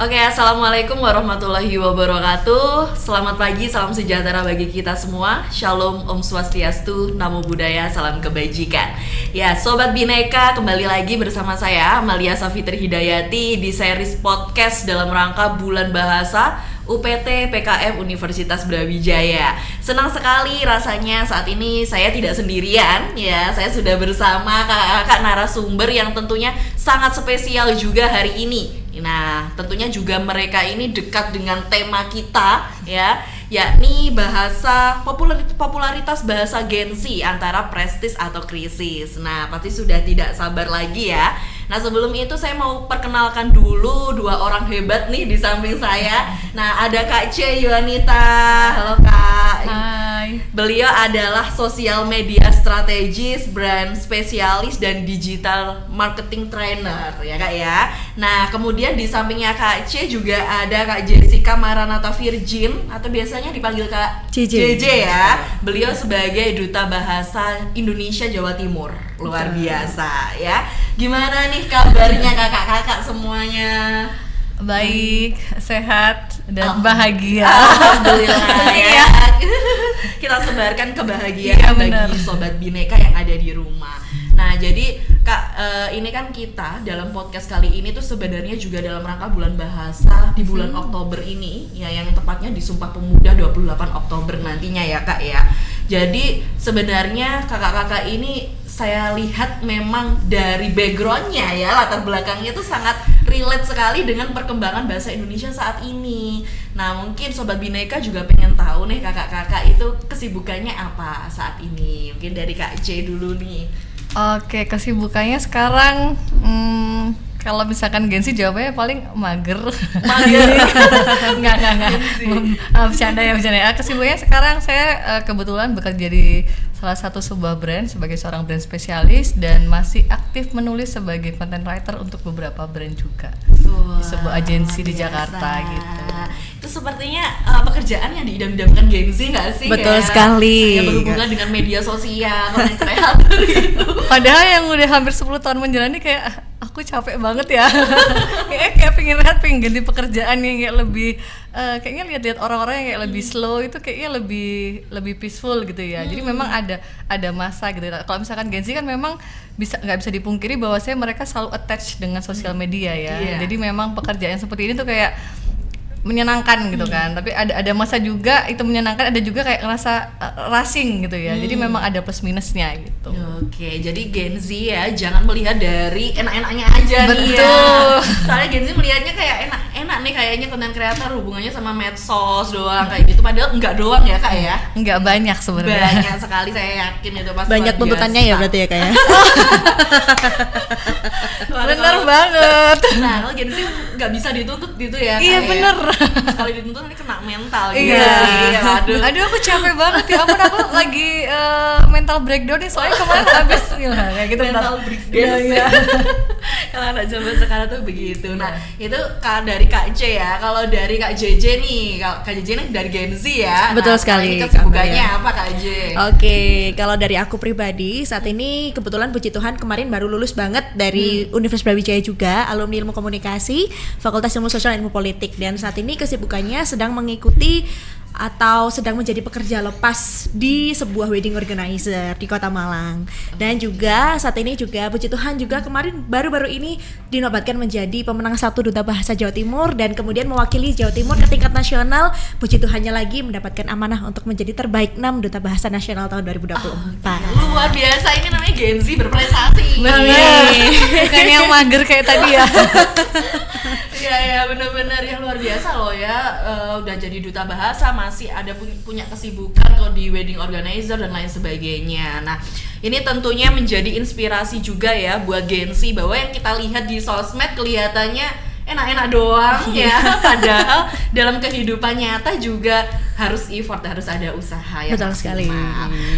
Oke, assalamualaikum warahmatullahi wabarakatuh. Selamat pagi, salam sejahtera bagi kita semua. Shalom, Om Swastiastu, Namo Buddhaya, salam kebajikan. Ya, Sobat Bineka, kembali lagi bersama saya Amalia Safitri Hidayati di series podcast dalam rangka Bulan Bahasa UPT PKM Universitas Brawijaya. Senang sekali rasanya saat ini saya tidak sendirian ya. Saya sudah bersama kakak-kakak narasumber yang tentunya sangat spesial juga hari ini. Nah, tentunya juga mereka ini dekat dengan tema kita ya, yakni bahasa popularitas bahasa Gen Z antara prestis atau krisis. Nah, pasti sudah tidak sabar lagi ya. Nah, sebelum itu saya mau perkenalkan dulu dua orang hebat nih di samping saya. Nah, ada Kak C Yuanita. Halo Kak. Hai. Beliau adalah sosial media strategis, brand spesialis dan digital marketing trainer ya Kak ya. Nah, kemudian di sampingnya Kak C juga ada Kak Jessica Maranatha Virgin atau biasanya dipanggil Kak JJ ya. Beliau sebagai duta bahasa Indonesia Jawa Timur. Luar biasa ya. Gimana nih kabarnya kakak-kakak semuanya? Baik, sehat dan bahagia. Alhamdulillah ya. Kita sebarkan kebahagiaan Iya, bagi benar. Sobat Bineka yang ada di rumah. Nah, jadi Kak, ini kan kita dalam podcast kali ini tuh sebenarnya juga dalam rangka bulan bahasa di bulan Oktober ini ya, yang tepatnya di Sumpah Pemuda 28 Oktober nantinya ya Kak ya. Jadi sebenarnya kakak-kakak ini saya lihat memang dari backgroundnya ya, latar belakangnya tuh sangat relate sekali dengan perkembangan bahasa Indonesia saat ini. Nah, mungkin Sobat Bineka juga pengen tahu nih kakak-kakak itu kesibukannya apa saat ini. Mungkin dari Kak C dulu nih. Oke, kesibukannya sekarang kalau misalkan Gen Z jawabannya paling mager. Mager. Enggak. Bercanda ya. Kesibukannya sekarang saya kebetulan bekerja di salah satu sebuah brand sebagai seorang brand spesialis dan masih aktif menulis sebagai content writer untuk beberapa brand juga di sebuah agensi di Jakarta gitu. Itu sepertinya pekerjaan yang diidam-idamkan Gen Z nggak sih? Betul ya? sekali. Yang berhubungan dengan media sosial, konten kreator gitu. Padahal yang udah hampir 10 tahun menjalani kayak aku capek banget ya. kayak pengen ganti pekerjaan yang kayak lebih kayaknya lihat orang-orang yang kayak lebih slow itu kayaknya lebih peaceful gitu ya. Jadi memang ada masa gitu. Kalau misalkan Gen Z kan memang nggak bisa dipungkiri bahwasanya mereka selalu attach dengan sosial media ya. Iya. Jadi memang pekerjaan seperti ini tuh kayak menyenangkan gitu kan, tapi ada masa juga itu menyenangkan, ada juga kayak ngerasa rushing gitu ya. Jadi memang ada plus minusnya gitu. Oke, jadi Gen Z ya jangan melihat dari enak-enaknya aja nih ya. Betul. Soalnya Gen Z melihatnya kayak enak nih kayaknya konten kreator hubungannya sama medsos doang kayak gitu. Padahal enggak doang ya Kak ya. Enggak banyak sebenarnya. Banyak sekali, saya yakin itu pasti Banyak luar tuntutannya biasa. ya berarti ya kayak. Bener banget. Nah, kalau Gen Z nggak bisa dituntut gitu ya. Iya, Kak, bener. Ya. Sekali dituntut nanti kena mental gitu Iya. sih. Aduh aku capek banget ya ampun, aku lagi mental breakdown nih soalnya kemarin habis kayak gitu. Mental breakdown. Iya. Kalau anak zaman sekarang tuh begitu. Nah, itu dari Kak C ya. Kalau dari Kak JJ nih, Kak JJ nih dari Gen Z ya. Betul Nah, sekali, Ini kesibukannya Kak apa Kak J? Oke, kalau dari aku pribadi saat ini kebetulan puji Tuhan kemarin baru lulus banget dari Universitas Brawijaya juga, alumni Ilmu Komunikasi, Fakultas Ilmu Sosial dan Ilmu Politik, dan saat ini kesibukannya sedang mengikuti atau sedang menjadi pekerja lepas di sebuah wedding organizer di Kota Malang. Dan juga saat ini juga puji Tuhan juga kemarin baru-baru ini dinobatkan menjadi pemenang 1 Duta Bahasa Jawa Timur dan kemudian mewakili Jawa Timur ke tingkat nasional. Puji Tuhannya lagi mendapatkan amanah untuk menjadi terbaik 6 Duta Bahasa Nasional tahun 2024. Luar biasa, ini namanya Gen Z berprestasi. Bukan yang mager kayak tadi ya. Iya benar-benar yang luar biasa loh ya. Udah jadi duta bahasa, masih ada punya kesibukan kok di wedding organizer dan lain sebagainya. Nah, ini tentunya menjadi inspirasi juga ya buat Gen Z, bahwa yang kita lihat di sosmed kelihatannya enak-enak doang ya, padahal dalam kehidupan nyata juga harus effort, harus ada usaha yang Betul sekali.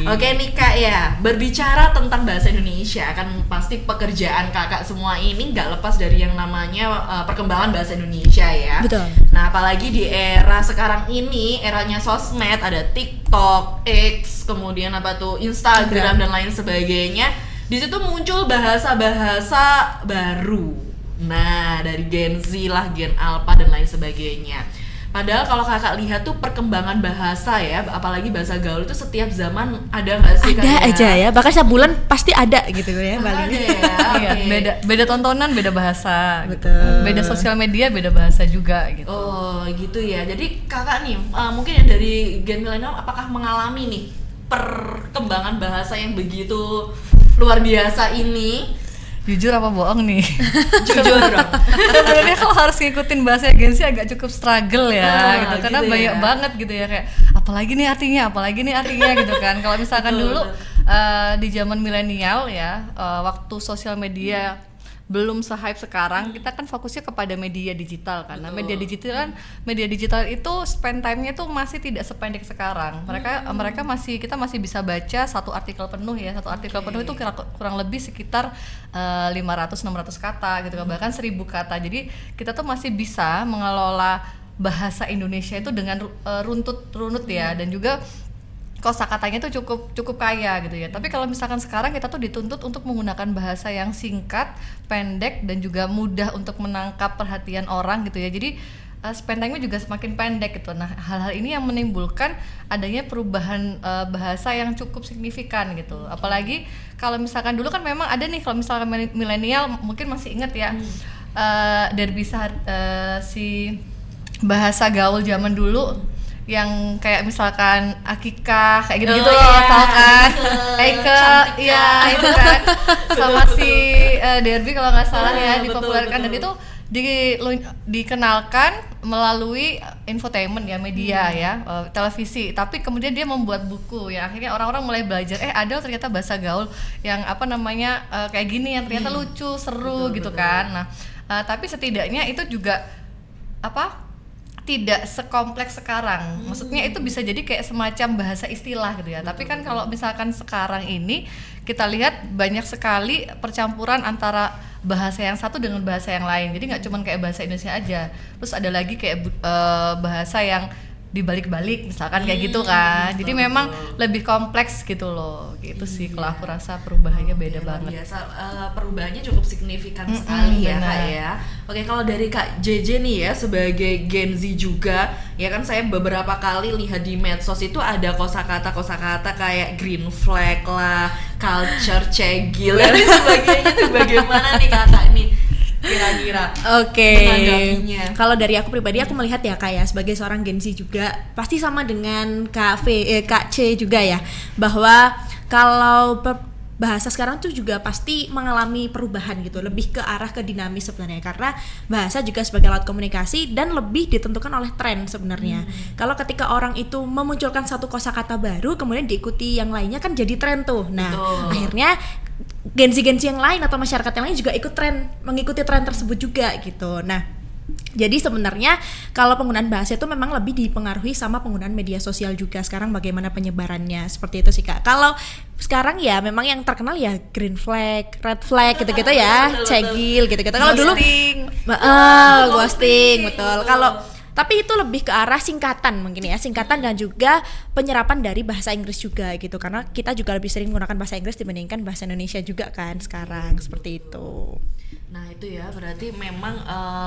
Oke nih Kak ya, berbicara tentang bahasa Indonesia kan pasti pekerjaan kakak semua ini nggak lepas dari yang namanya perkembangan bahasa Indonesia ya. Betul. Nah, apalagi di era sekarang ini, eranya sosmed, ada TikTok, X, kemudian apa tuh Instagram dan lain sebagainya. Di situ muncul bahasa-bahasa baru Nah, dari Gen Z lah, Gen Alpha dan lain sebagainya. Padahal kalau kakak lihat tuh perkembangan bahasa ya, apalagi bahasa gaul itu setiap zaman ada nggak sih? Ada aja ya, bahkan setiap bulan pasti ada gitu ya. Ada ya. Iya, Oke. beda tontonan, beda bahasa. Betul. Gitu. Beda sosial media, beda bahasa juga gitu. Oh gitu ya. Jadi kakak nih, mungkin yang dari gen milenial, apakah mengalami nih perkembangan bahasa yang begitu luar biasa ini? Jujur apa bohong nih? Jujur dong. Sebenarnya kalau harus ngikutin bahasa Gen Z agak cukup struggle ya gitu, karena gitu banyak ya. banget gitu ya, kayak apalagi nih artinya gitu kan. Kalau misalkan Betul, dulu di zaman milenial ya, waktu sosial media belum se-hype sekarang, kita kan fokusnya kepada media digital kan. Nah, Betul. media digital itu spend time-nya tuh masih tidak sependek sekarang. Mereka kita masih bisa baca satu artikel penuh ya. Satu artikel penuh itu kurang lebih sekitar 500-600 kata gitu kan, bahkan 1000 kata. Jadi kita tuh masih bisa mengelola bahasa Indonesia itu dengan runut ya, dan juga kosakatanya tuh cukup kaya gitu ya. Tapi kalau misalkan sekarang kita tuh dituntut untuk menggunakan bahasa yang singkat, pendek, dan juga mudah untuk menangkap perhatian orang gitu ya. Jadi spend time-nya juga semakin pendek gitu. Nah, hal-hal ini yang menimbulkan adanya perubahan bahasa yang cukup signifikan gitu. Apalagi kalau misalkan dulu kan memang ada nih, kalau misalkan milenial mungkin masih ingat ya, dari bisa si bahasa gaul zaman dulu yang kayak misalkan akikah kayak gitu-gitu loh, tau kan? Eike, iya itu kan, sama si Derby kalau nggak salah ya, dipopulerkan, dan itu dikenalkan melalui infotainment ya, media ya, televisi. Tapi kemudian dia membuat buku ya, akhirnya orang-orang mulai belajar, ada ternyata bahasa gaul yang kayak gini, yang ternyata lucu, seru gitu kan. Nah, tapi setidaknya itu juga tidak sekompleks sekarang. Maksudnya itu bisa jadi kayak semacam bahasa istilah gitu ya. Tapi kan kalau misalkan sekarang ini kita lihat banyak sekali percampuran antara bahasa yang satu dengan bahasa yang lain. Jadi nggak cuma kayak bahasa Indonesia aja. Terus ada lagi kayak bahasa yang dibalik-balik misalkan kayak gitu kan. Jadi memang lebih kompleks gitu loh. Gitu sih kalau aku rasa perubahannya beda banget. Biasa perubahannya cukup signifikan sekali ya, benar. Kak ya. Oke, kalau dari Kak JJ nih ya, sebagai Gen Z juga, ya kan saya beberapa kali lihat di medsos itu ada kosakata kayak green flag lah, culture cegil dan sebagainya. Itu bagaimana nih Kakak nih kira-kira Oke. menanggapinya? Kalau dari aku pribadi, aku melihat ya kayak sebagai seorang Gen Z juga pasti sama dengan Kak C juga ya, bahwa kalau bahasa sekarang tuh juga pasti mengalami perubahan gitu, lebih ke arah ke dinamis sebenarnya, karena bahasa juga sebagai alat komunikasi dan lebih ditentukan oleh tren sebenarnya. Kalau ketika orang itu memunculkan satu kosakata baru kemudian diikuti yang lainnya kan jadi tren tuh. Nah, Betul. akhirnya Gen Z yang lain atau masyarakat yang lain juga mengikuti tren tersebut juga gitu. Nah, jadi sebenarnya kalau penggunaan bahasa itu memang lebih dipengaruhi sama penggunaan media sosial juga sekarang, bagaimana penyebarannya, seperti itu sih Kak. Kalau sekarang ya memang yang terkenal ya green flag, red flag gitu-gitu ya, cegil gitu-gitu. Kalau dulu ghosting, betul. Tapi itu lebih ke arah singkatan mungkin ya, singkatan dan juga penyerapan dari bahasa Inggris juga gitu, karena kita juga lebih sering menggunakan bahasa Inggris dibandingkan bahasa Indonesia juga kan sekarang, seperti itu. Nah itu ya, berarti memang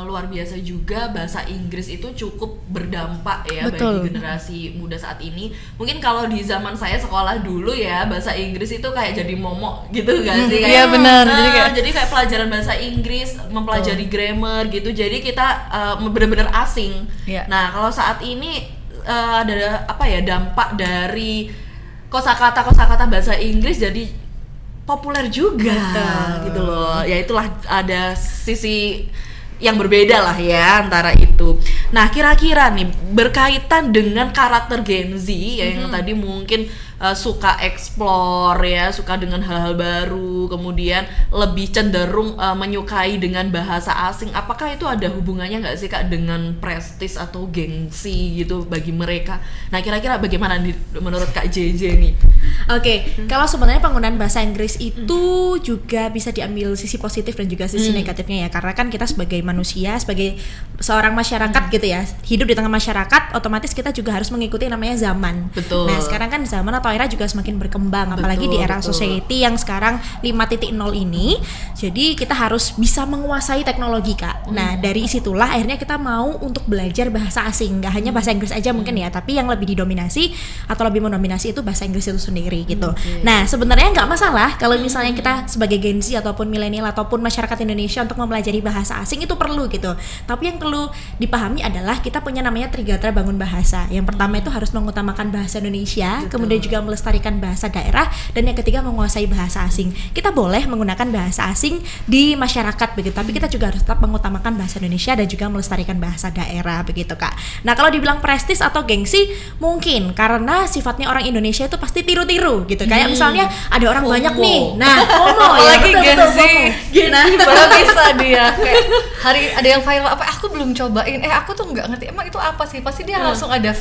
luar biasa juga bahasa Inggris itu cukup berdampak ya. Betul. Bagi generasi muda saat ini. Mungkin kalau di zaman saya sekolah dulu ya, bahasa Inggris itu kayak jadi momok gitu gak sih? Iya, benar. Jadi kayak pelajaran bahasa Inggris, mempelajari grammar gitu, jadi kita benar-benar asing. Iya. Nah kalau saat ini ada dampak dari kosakata bahasa Inggris jadi populer juga. Betul. Gitu loh. Ya itulah, ada sisi yang berbeda lah ya antara itu. Nah, kira-kira nih berkaitan dengan karakter Gen Z ya, yang tadi mungkin suka explore ya, suka dengan hal-hal baru, kemudian lebih cenderung menyukai dengan bahasa asing. Apakah itu ada hubungannya nggak sih Kak dengan prestis atau gengsi gitu bagi mereka? Nah, kira-kira bagaimana menurut Kak JJ nih? Oke, kalau sebenarnya penggunaan bahasa Inggris itu juga bisa diambil sisi positif dan juga sisi negatifnya ya, karena kan kita sebagai manusia, sebagai seorang masyarakat gitu ya, hidup di tengah masyarakat, otomatis kita juga harus mengikuti namanya zaman. Betul. Nah, sekarang kan zaman era juga semakin berkembang, apalagi di era society yang sekarang 5.0 ini. Jadi kita harus bisa menguasai teknologi, Kak. Nah, dari situlah akhirnya kita mau untuk belajar bahasa asing, nggak hanya bahasa Inggris aja mungkin ya, tapi yang lebih didominasi atau lebih mendominasi itu bahasa Inggris itu sendiri gitu. Nah, sebenarnya nggak masalah kalau misalnya kita sebagai Gen Z ataupun milenial ataupun masyarakat Indonesia untuk mempelajari bahasa asing itu perlu gitu. Tapi yang perlu dipahami adalah kita punya namanya Trigatra Bangun Bahasa. Yang pertama itu harus mengutamakan bahasa Indonesia, kemudian juga melestarikan bahasa daerah, dan yang ketiga menguasai bahasa asing. Kita boleh menggunakan bahasa asing di masyarakat begitu, tapi kita juga harus tetap mengutamakan bahasa Indonesia dan juga melestarikan bahasa daerah begitu, Kak. Nah, kalau dibilang prestis atau gengsi, mungkin karena sifatnya orang Indonesia itu pasti tiru-tiru gitu. Kayak misalnya ada orang FOMO. banyak nih. Nah, FOMO Apalagi ya, Gen Z. Nah, Baru bisa dia kayak hari ada yang viral apa aku belum cobain, aku tuh nggak ngerti emang itu apa sih, pasti dia langsung ada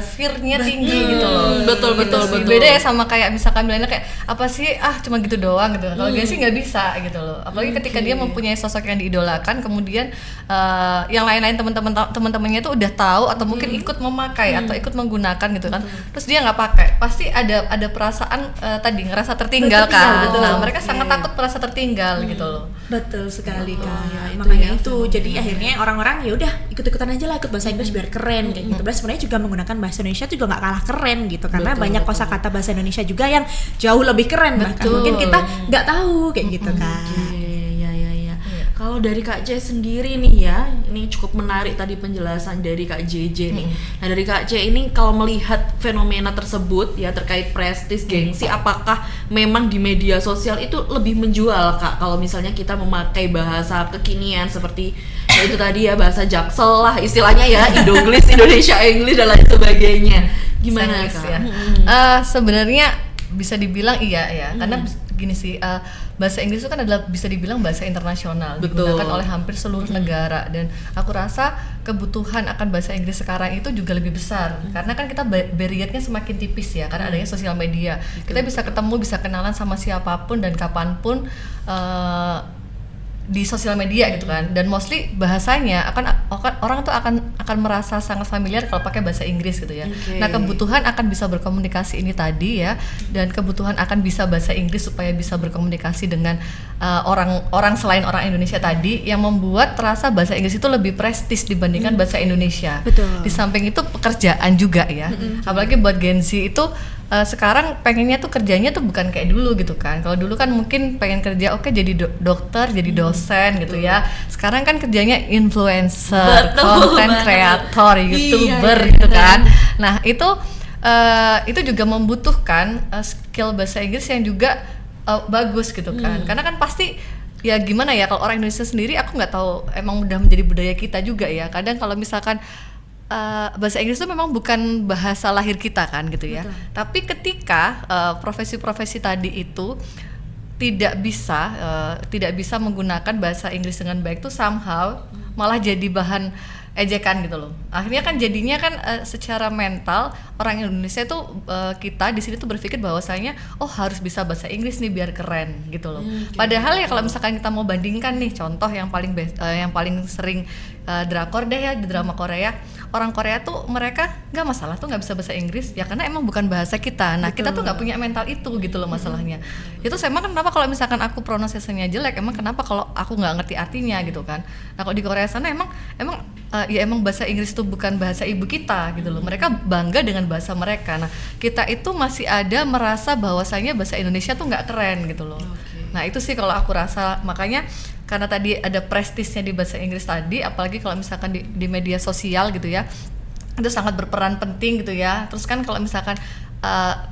fear-nya tinggi gitu loh. Betul. Beda ya sama kayak misalkan milenial kayak apa sih cuma gitu doang gitu. Kalau Gen Z nggak bisa gitu loh. Apalagi ketika dia mempunyai sosok yang diidolakan, kemudian yang lain-lain teman-temannya tuh udah tahu atau mungkin ikut memakai atau ikut menggunakan gitu kan. Terus dia nggak pakai, pasti ada perasaan tadi ngerasa tertinggal kan. betul. Nah, mereka sangat takut merasa tertinggal gitu loh. betul sekali, Kak. ya, itu Makanya ya. itu jadi akhirnya orang-orang ya udah ikut-ikutan aja lah, ikut bahasa Inggris biar keren kayak gitu. Terus sebenarnya juga menggunakan bahasa Indonesia juga nggak kalah keren gitu, karena banyak kosakata bahasa Indonesia juga yang jauh lebih keren, bahkan mungkin kita nggak tahu kayak gitu, Kak. Ya. Kalau dari Kak C sendiri nih ya, ini cukup menarik tadi penjelasan dari Kak JJ nih. Nah, dari Kak C ini kalau melihat fenomena tersebut ya terkait prestis, gengsi, apakah memang di media sosial itu lebih menjual, Kak? Kalau misalnya kita memakai bahasa kekinian seperti ya itu tadi ya, bahasa Jaksel lah istilahnya ya, Indoglis, Indonesia English dan lain sebagainya. Gimana, Sayang, Kak? ya. Sebenarnya bisa dibilang iya ya, karena gini sih, bahasa Inggris itu kan adalah bisa dibilang bahasa internasional, digunakan oleh hampir seluruh negara, dan aku rasa kebutuhan akan bahasa Inggris sekarang itu juga lebih besar karena kan kita barriernya semakin tipis ya, karena adanya sosial media. Kita bisa ketemu, bisa kenalan sama siapapun dan kapanpun di sosial media gitu kan, dan mostly bahasanya orang tuh akan merasa sangat familiar kalau pakai bahasa Inggris gitu ya. Nah, kebutuhan akan bisa berkomunikasi ini tadi ya, dan kebutuhan akan bisa bahasa Inggris supaya bisa berkomunikasi dengan orang selain orang Indonesia tadi, yang membuat terasa bahasa Inggris itu lebih prestis dibandingkan bahasa Indonesia. Betul. Di samping itu pekerjaan juga ya, apalagi buat Gen Z itu sekarang pengennya tuh kerjanya tuh bukan kayak dulu gitu kan. Kalau dulu kan mungkin pengen kerja jadi dokter, jadi dosen gitu ya. Sekarang kan kerjanya influencer, content creator, YouTuber gitu kan. Nah, itu juga membutuhkan skill bahasa Inggris yang juga bagus gitu kan. Karena kan pasti ya gimana ya, kalau orang Indonesia sendiri aku nggak tahu, emang udah menjadi budaya kita juga ya. Kadang kalau misalkan bahasa Inggris itu memang bukan bahasa lahir kita kan gitu ya. Betul. Tapi ketika profesi-profesi tadi itu tidak bisa menggunakan bahasa Inggris dengan baik tuh somehow malah jadi bahan ejekan gitu loh. Akhirnya kan jadinya kan secara mental orang Indonesia tuh kita di sini tuh berpikir bahwasanya harus bisa bahasa Inggris nih biar keren gitu loh. Padahal ya kalau misalkan kita mau bandingkan nih, contoh yang paling sering drakor deh ya, di drama Korea. Orang Korea tuh mereka nggak masalah tuh nggak bisa bahasa Inggris ya, karena emang bukan bahasa kita. Nah, kita tuh nggak punya mental itu gitu loh masalahnya. Itu saya emang kenapa kalau misalkan aku pronunciasinya jelek, emang kenapa kalau aku nggak ngerti artinya gitu kan. Nah, kalau di Korea sana emang bahasa Inggris itu bukan bahasa ibu kita gitu loh. Mereka bangga dengan bahasa mereka. Nah, kita itu masih ada merasa bahwasanya bahasa Indonesia tuh nggak keren gitu loh. Nah, itu sih kalau aku rasa, makanya karena tadi ada prestisnya di bahasa Inggris tadi, apalagi kalau misalkan di media sosial gitu ya, itu sangat berperan penting gitu ya. Terus kan kalau misalkan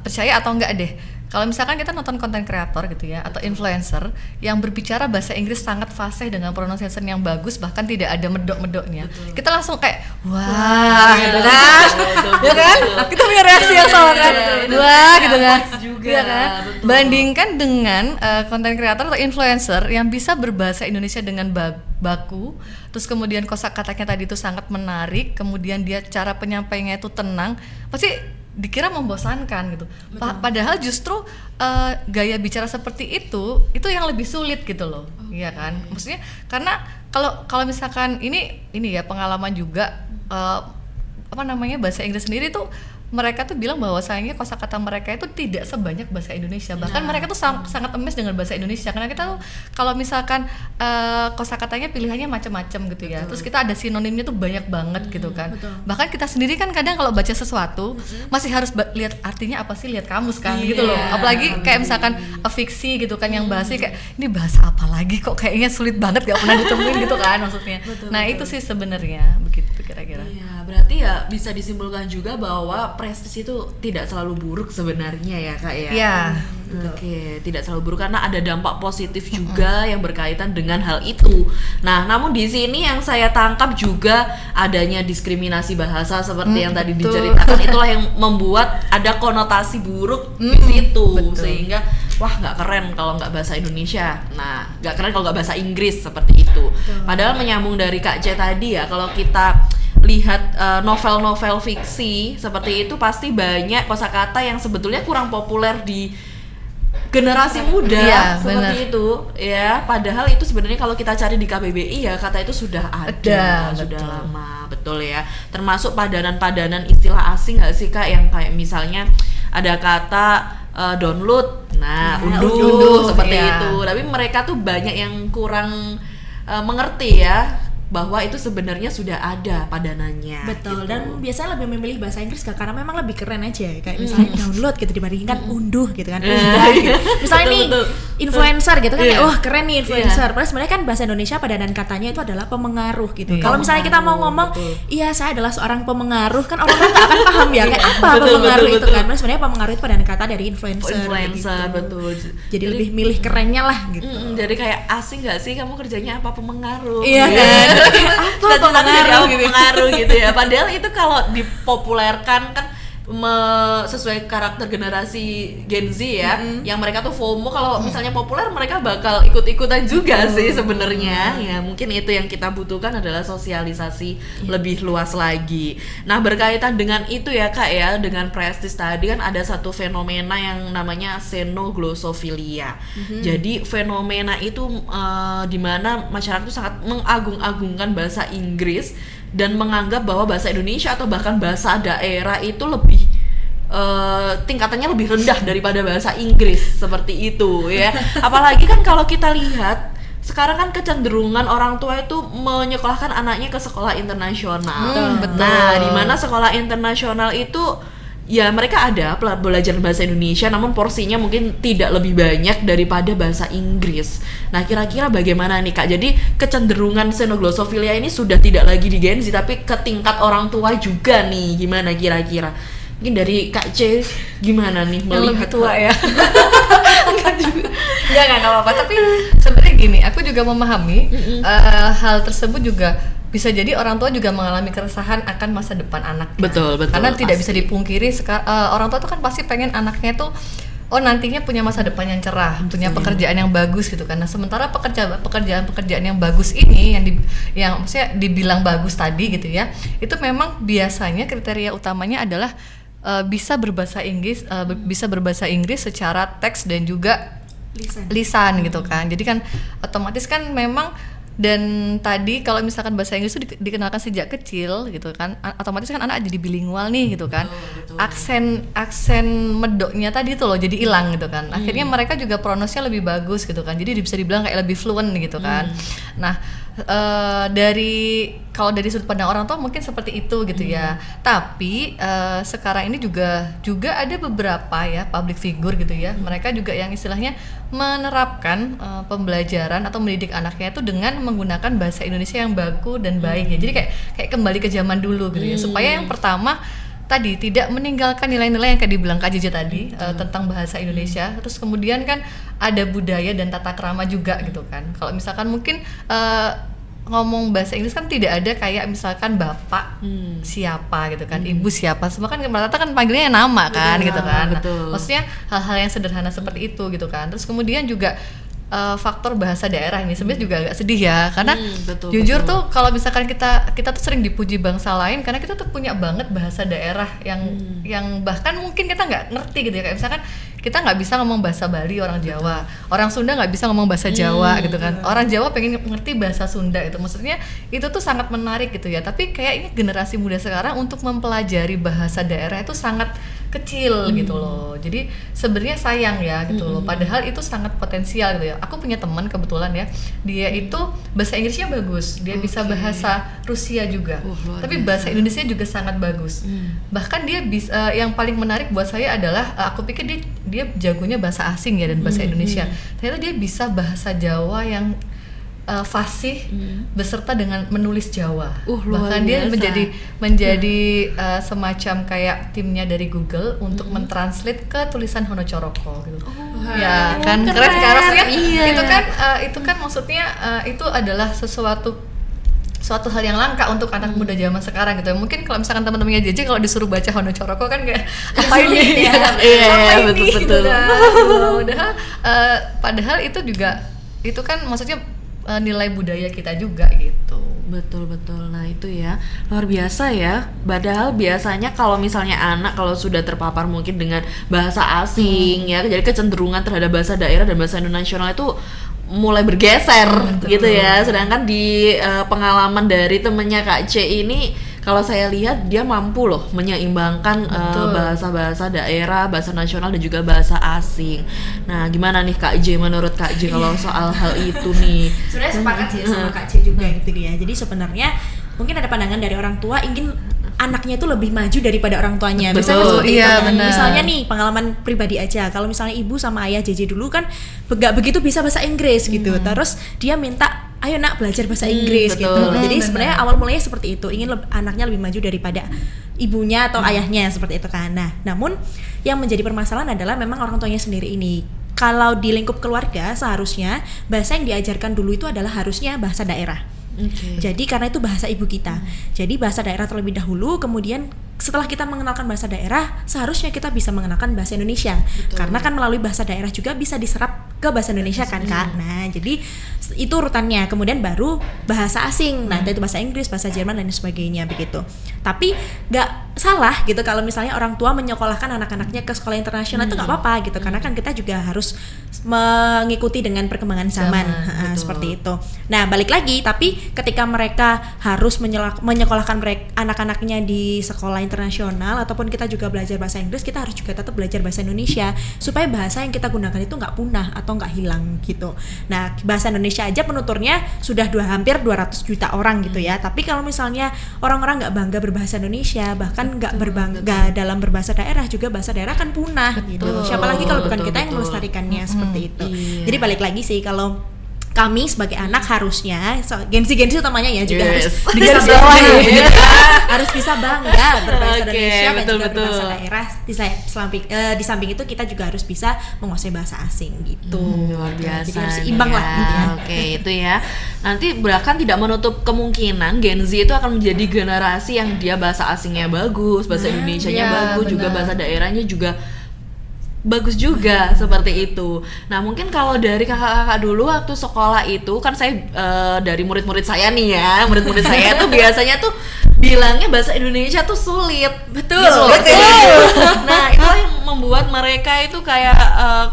percaya atau enggak deh, kalau misalkan kita nonton konten kreator gitu ya, atau influencer yang berbicara bahasa Inggris sangat fasih dengan pronunciation yang bagus, bahkan tidak ada medok-medoknya, kita langsung kayak wah gitu kan, ya kan? Kita punya reaksi yang sama kan, wah gitu kan, ya kan? Bandingkan dengan konten kreator atau influencer yang bisa berbahasa Indonesia dengan baku, terus kemudian kosakatanya tadi itu sangat menarik, kemudian dia cara penyampaiannya itu tenang, pasti dikira membosankan gitu. Padahal justru gaya bicara seperti itu yang lebih sulit gitu loh. Iya kan? Maksudnya karena kalau misalkan ini ya pengalaman juga bahasa Inggris sendiri tuh mereka tuh bilang bahwa sayangnya kosakata mereka itu tidak sebanyak bahasa Indonesia. Bahkan mereka tuh sangat amazed dengan bahasa Indonesia, karena kita tuh kalau misalkan kosakatanya pilihannya macam-macam gitu ya. Terus kita ada sinonimnya tuh banyak banget gitu kan. Bahkan kita sendiri kan kadang kalau baca sesuatu masih harus lihat artinya apa sih, lihat kamus kan gitu loh. Apalagi kayak misalkan fiksi gitu kan yang bahasnya kayak ini bahasa apa lagi kok kayaknya sulit banget gak pernah ditemuin gitu kan maksudnya. Nah, itu sih sebenarnya begitu kira-kira. Iya, berarti ya bisa disimpulkan juga bahwa prestis itu tidak selalu buruk sebenarnya ya Kak ya. Iya. Oke, tidak selalu buruk karena ada dampak positif juga yang berkaitan dengan hal itu. Nah, namun di sini yang saya tangkap juga adanya diskriminasi bahasa seperti yang tadi diceritakan, itulah yang membuat ada konotasi buruk di situ. Sehingga wah nggak keren kalau nggak bahasa Indonesia. Nah, nggak keren kalau nggak bahasa Inggris seperti itu. Padahal menyambung dari Kak C tadi ya, kalau kita lihat novel-novel fiksi seperti itu pasti banyak kosakata yang sebetulnya kurang populer di generasi muda seperti itu ya. Padahal itu sebenarnya kalau kita cari di KBBI ya kata itu sudah ada sudah lama, betul ya. Termasuk padanan-padanan istilah asing nggak sih Kak, yang kayak misalnya ada kata download, nah unduh seperti itu. Tapi mereka tuh banyak yang kurang mengerti ya bahwa itu sebenarnya sudah ada padanannya. Betul, gitu. Dan biasanya lebih memilih bahasa Inggris karena memang lebih keren aja, kayak misalnya download gitu dibandingkan unduh gitu kan. Gitu. Misalnya nih influencer gitu kan, wah keren nih influencer. Padahal sebenarnya kan bahasa Indonesia padanan katanya itu adalah pemengaruh gitu. Kalau misalnya kita mau ngomong, iya saya adalah seorang pemengaruh, kan orang-orang nggak akan paham ya kayak apa pemengaruh itu kan. Padahal sebenarnya pemengaruh itu padanan kata dari influencer gitu. Betul. Jadi lebih milih kerennya lah gitu. Jadi kayak asing nggak sih kamu kerjanya apa, pemengaruh? Iya kan. Apa pengaruh gitu ya. Padahal itu kalau dipopulerkan kan sesuai karakter generasi Gen Z ya, yang mereka tuh FOMO kalau misalnya populer mereka bakal ikut-ikutan juga sih sebenarnya. Ya mungkin itu yang kita butuhkan adalah sosialisasi lebih luas lagi. Nah, berkaitan dengan itu ya Kak ya, dengan prestis tadi kan ada satu fenomena yang namanya xenoglosophilia. Jadi fenomena itu di mana masyarakat itu sangat mengagung-agungkan bahasa Inggris dan menganggap bahwa bahasa Indonesia atau bahkan bahasa daerah itu lebih tingkatannya lebih rendah daripada bahasa Inggris seperti itu ya. Apalagi kan kalau kita lihat sekarang kan kecenderungan orang tua itu menyekolahkan anaknya ke sekolah internasional. Nah, di mana sekolah internasional itu ya mereka ada belajar bahasa Indonesia, namun porsinya mungkin tidak lebih banyak daripada bahasa Inggris. Nah, kira-kira bagaimana nih Kak? Jadi kecenderungan xenoglosophilia ini sudah tidak lagi di Gen Z tapi ke tingkat orang tua juga nih. Gimana kira-kira? Mungkin dari Kak C gimana nih melihat yang lebih tua ya? Enggak apa-apa. Tapi sebenarnya gini, aku juga memahami hal tersebut juga bisa jadi orang tua juga mengalami keresahan akan masa depan anaknya. Betul. Karena tidak bisa dipungkiri orang tua tuh kan pasti pengen anaknya tuh nantinya punya masa depan yang cerah, punya pekerjaan yang bagus gitu kan. Nah, sementara pekerjaan yang bagus ini yang maksudnya dibilang bagus tadi gitu ya, itu memang biasanya kriteria utamanya adalah bisa berbahasa Inggris secara teks dan juga lisan gitu kan. Jadi kan otomatis kan memang. Dan tadi kalau misalkan bahasa Inggris itu dikenalkan sejak kecil gitu kan, otomatis kan anak jadi bilingual nih gitu kan. Betul. Aksen medoknya tadi tuh loh jadi hilang gitu kan. Akhirnya mereka juga pronosnya lebih bagus gitu kan. Jadi bisa dibilang kayak lebih fluent gitu kan. Nah, kalau dari sudut pandang orang tua mungkin seperti itu gitu ya. Tapi sekarang ini juga ada beberapa ya public figure gitu ya. Mereka juga yang istilahnya menerapkan pembelajaran atau mendidik anaknya itu dengan menggunakan bahasa Indonesia yang baku dan baik ya. Jadi kayak kembali ke zaman dulu gitu ya. Supaya yang pertama tadi tidak meninggalkan nilai-nilai yang kayak dibilang Kak Jeje tadi tentang bahasa Indonesia. Terus kemudian kan ada budaya dan tata krama juga gitu kan. Kalau misalkan mungkin ngomong bahasa Inggris kan tidak ada kayak misalkan bapak siapa gitu kan, ibu siapa, semua kan rata-rata kan panggilnya nama kan gitu kan. Nah, maksudnya hal-hal yang sederhana seperti itu gitu kan. Terus kemudian juga faktor bahasa daerah ini sebenarnya juga agak sedih ya, karena betul, jujur betul. tuh kalau misalkan kita tuh sering dipuji bangsa lain karena kita tuh punya banget bahasa daerah yang bahkan mungkin kita nggak ngerti gitu ya, kayak misalkan kita nggak bisa ngomong bahasa Bali orang Jawa, orang Sunda nggak bisa ngomong bahasa Jawa gitu kan, orang Jawa pengen ngerti bahasa Sunda itu, maksudnya itu tuh sangat menarik gitu ya, tapi kayaknya generasi muda sekarang untuk mempelajari bahasa daerah itu sangat kecil gitu loh, jadi sebenarnya sayang ya gitu loh, padahal itu sangat potensial gitu ya. Aku punya teman kebetulan ya, dia itu bahasa Inggrisnya bagus, dia bisa bahasa Rusia juga, tapi bahasa Indonesia juga sangat bagus. Bahkan dia bisa, yang paling menarik buat saya adalah aku pikir dia jagonya bahasa asing ya dan bahasa Indonesia. Ternyata dia bisa bahasa Jawa yang fasih beserta dengan menulis Jawa. Bahkan dia menjadi semacam kayak timnya dari Google untuk mentranslate ke tulisan Honocoroko gitu. Ya kan keren kan maksudnya. Itu kan maksudnya itu adalah suatu hal yang langka untuk anak muda zaman sekarang gitu. Mungkin kalau misalkan teman-temannya JJ kalau disuruh baca Honocoroko kan kayak apa ini? Iya, betul. Padahal itu juga itu kan maksudnya nilai budaya kita juga gitu. Betul. Nah itu ya luar biasa ya. Padahal biasanya kalau misalnya anak kalau sudah terpapar mungkin dengan bahasa asing ya, jadi kecenderungan terhadap bahasa daerah dan bahasa nasional itu mulai bergeser gitu ya. Sedangkan di pengalaman dari temennya Kak C ini, kalau saya lihat dia mampu loh menyeimbangkan bahasa-bahasa daerah, bahasa nasional dan juga bahasa asing. Nah, gimana nih Kak J, menurut Kak J kalau soal hal itu nih? Sebenarnya sepakat sih sama Kak C juga gitu ya. Jadi sebenarnya mungkin ada pandangan dari orang tua ingin anaknya itu lebih maju daripada orang tuanya. Misalnya seperti itu kan. Misalnya nih pengalaman pribadi aja. Kalau misalnya ibu sama ayah JJ dulu kan gak begitu bisa bahasa Inggris gitu. Terus dia minta, ayo nak belajar bahasa Inggris gitu. Jadi sebenarnya awal mulanya seperti itu, ingin anaknya lebih maju daripada ibunya atau ayahnya seperti itu kan. Nah, namun yang menjadi permasalahan adalah memang orang tuanya sendiri ini. Kalau di lingkup keluarga seharusnya bahasa yang diajarkan dulu itu adalah harusnya bahasa daerah. Jadi karena itu bahasa ibu kita. Jadi bahasa daerah terlebih dahulu, kemudian setelah kita mengenalkan bahasa daerah, seharusnya kita bisa mengenalkan bahasa Indonesia. Karena kan melalui bahasa daerah juga bisa diserap ke bahasa Indonesia kan Kak. Nah, jadi itu urutannya. Kemudian baru bahasa asing. Nah, itu bahasa Inggris, bahasa Jerman dan sebagainya begitu. Tapi nggak salah gitu kalau misalnya orang tua menyekolahkan anak-anaknya ke sekolah internasional, itu nggak apa-apa gitu. Karena kan kita juga harus mengikuti dengan perkembangan zaman. Seperti itu. Nah, balik lagi, tapi ketika mereka harus menyekolahkan anak-anaknya di sekolah internasional ataupun kita juga belajar bahasa Inggris, kita harus juga tetap belajar bahasa Indonesia supaya bahasa yang kita gunakan itu nggak punah atau nggak hilang gitu. Nah, bahasa Indonesia aja penuturnya sudah hampir 200 juta orang gitu ya. Tapi kalau misalnya orang-orang nggak bangga berbahasa Indonesia, bahkan nggak berbangga dalam berbahasa daerah, juga bahasa daerah kan punah gitu. Siapa lagi kalau bukan kita yang melestarikannya seperti itu. Jadi balik lagi sih, kalau kami sebagai anak harusnya Gen Z utamanya ya juga harus bisa bangga, harus bisa bangga berbahasa Indonesia dan juga berbahasa daerah. Di samping itu kita juga harus bisa menguasai bahasa asing gitu. Luar biasa. Jadi harus imbang lah gitu ya. Oke, itu ya. Nanti bahkan tidak menutup kemungkinan Gen Z itu akan menjadi generasi yang dia bahasa asingnya bagus, bahasa Indonesianya bagus, juga bahasa daerahnya juga bagus juga seperti itu. Nah, mungkin kalau dari kakak-kakak dulu waktu sekolah itu kan saya dari murid-murid saya nih ya, murid-murid saya tuh biasanya tuh bilangnya bahasa Indonesia tuh sulit. Betul. Nah, itu yang membuat mereka itu kayak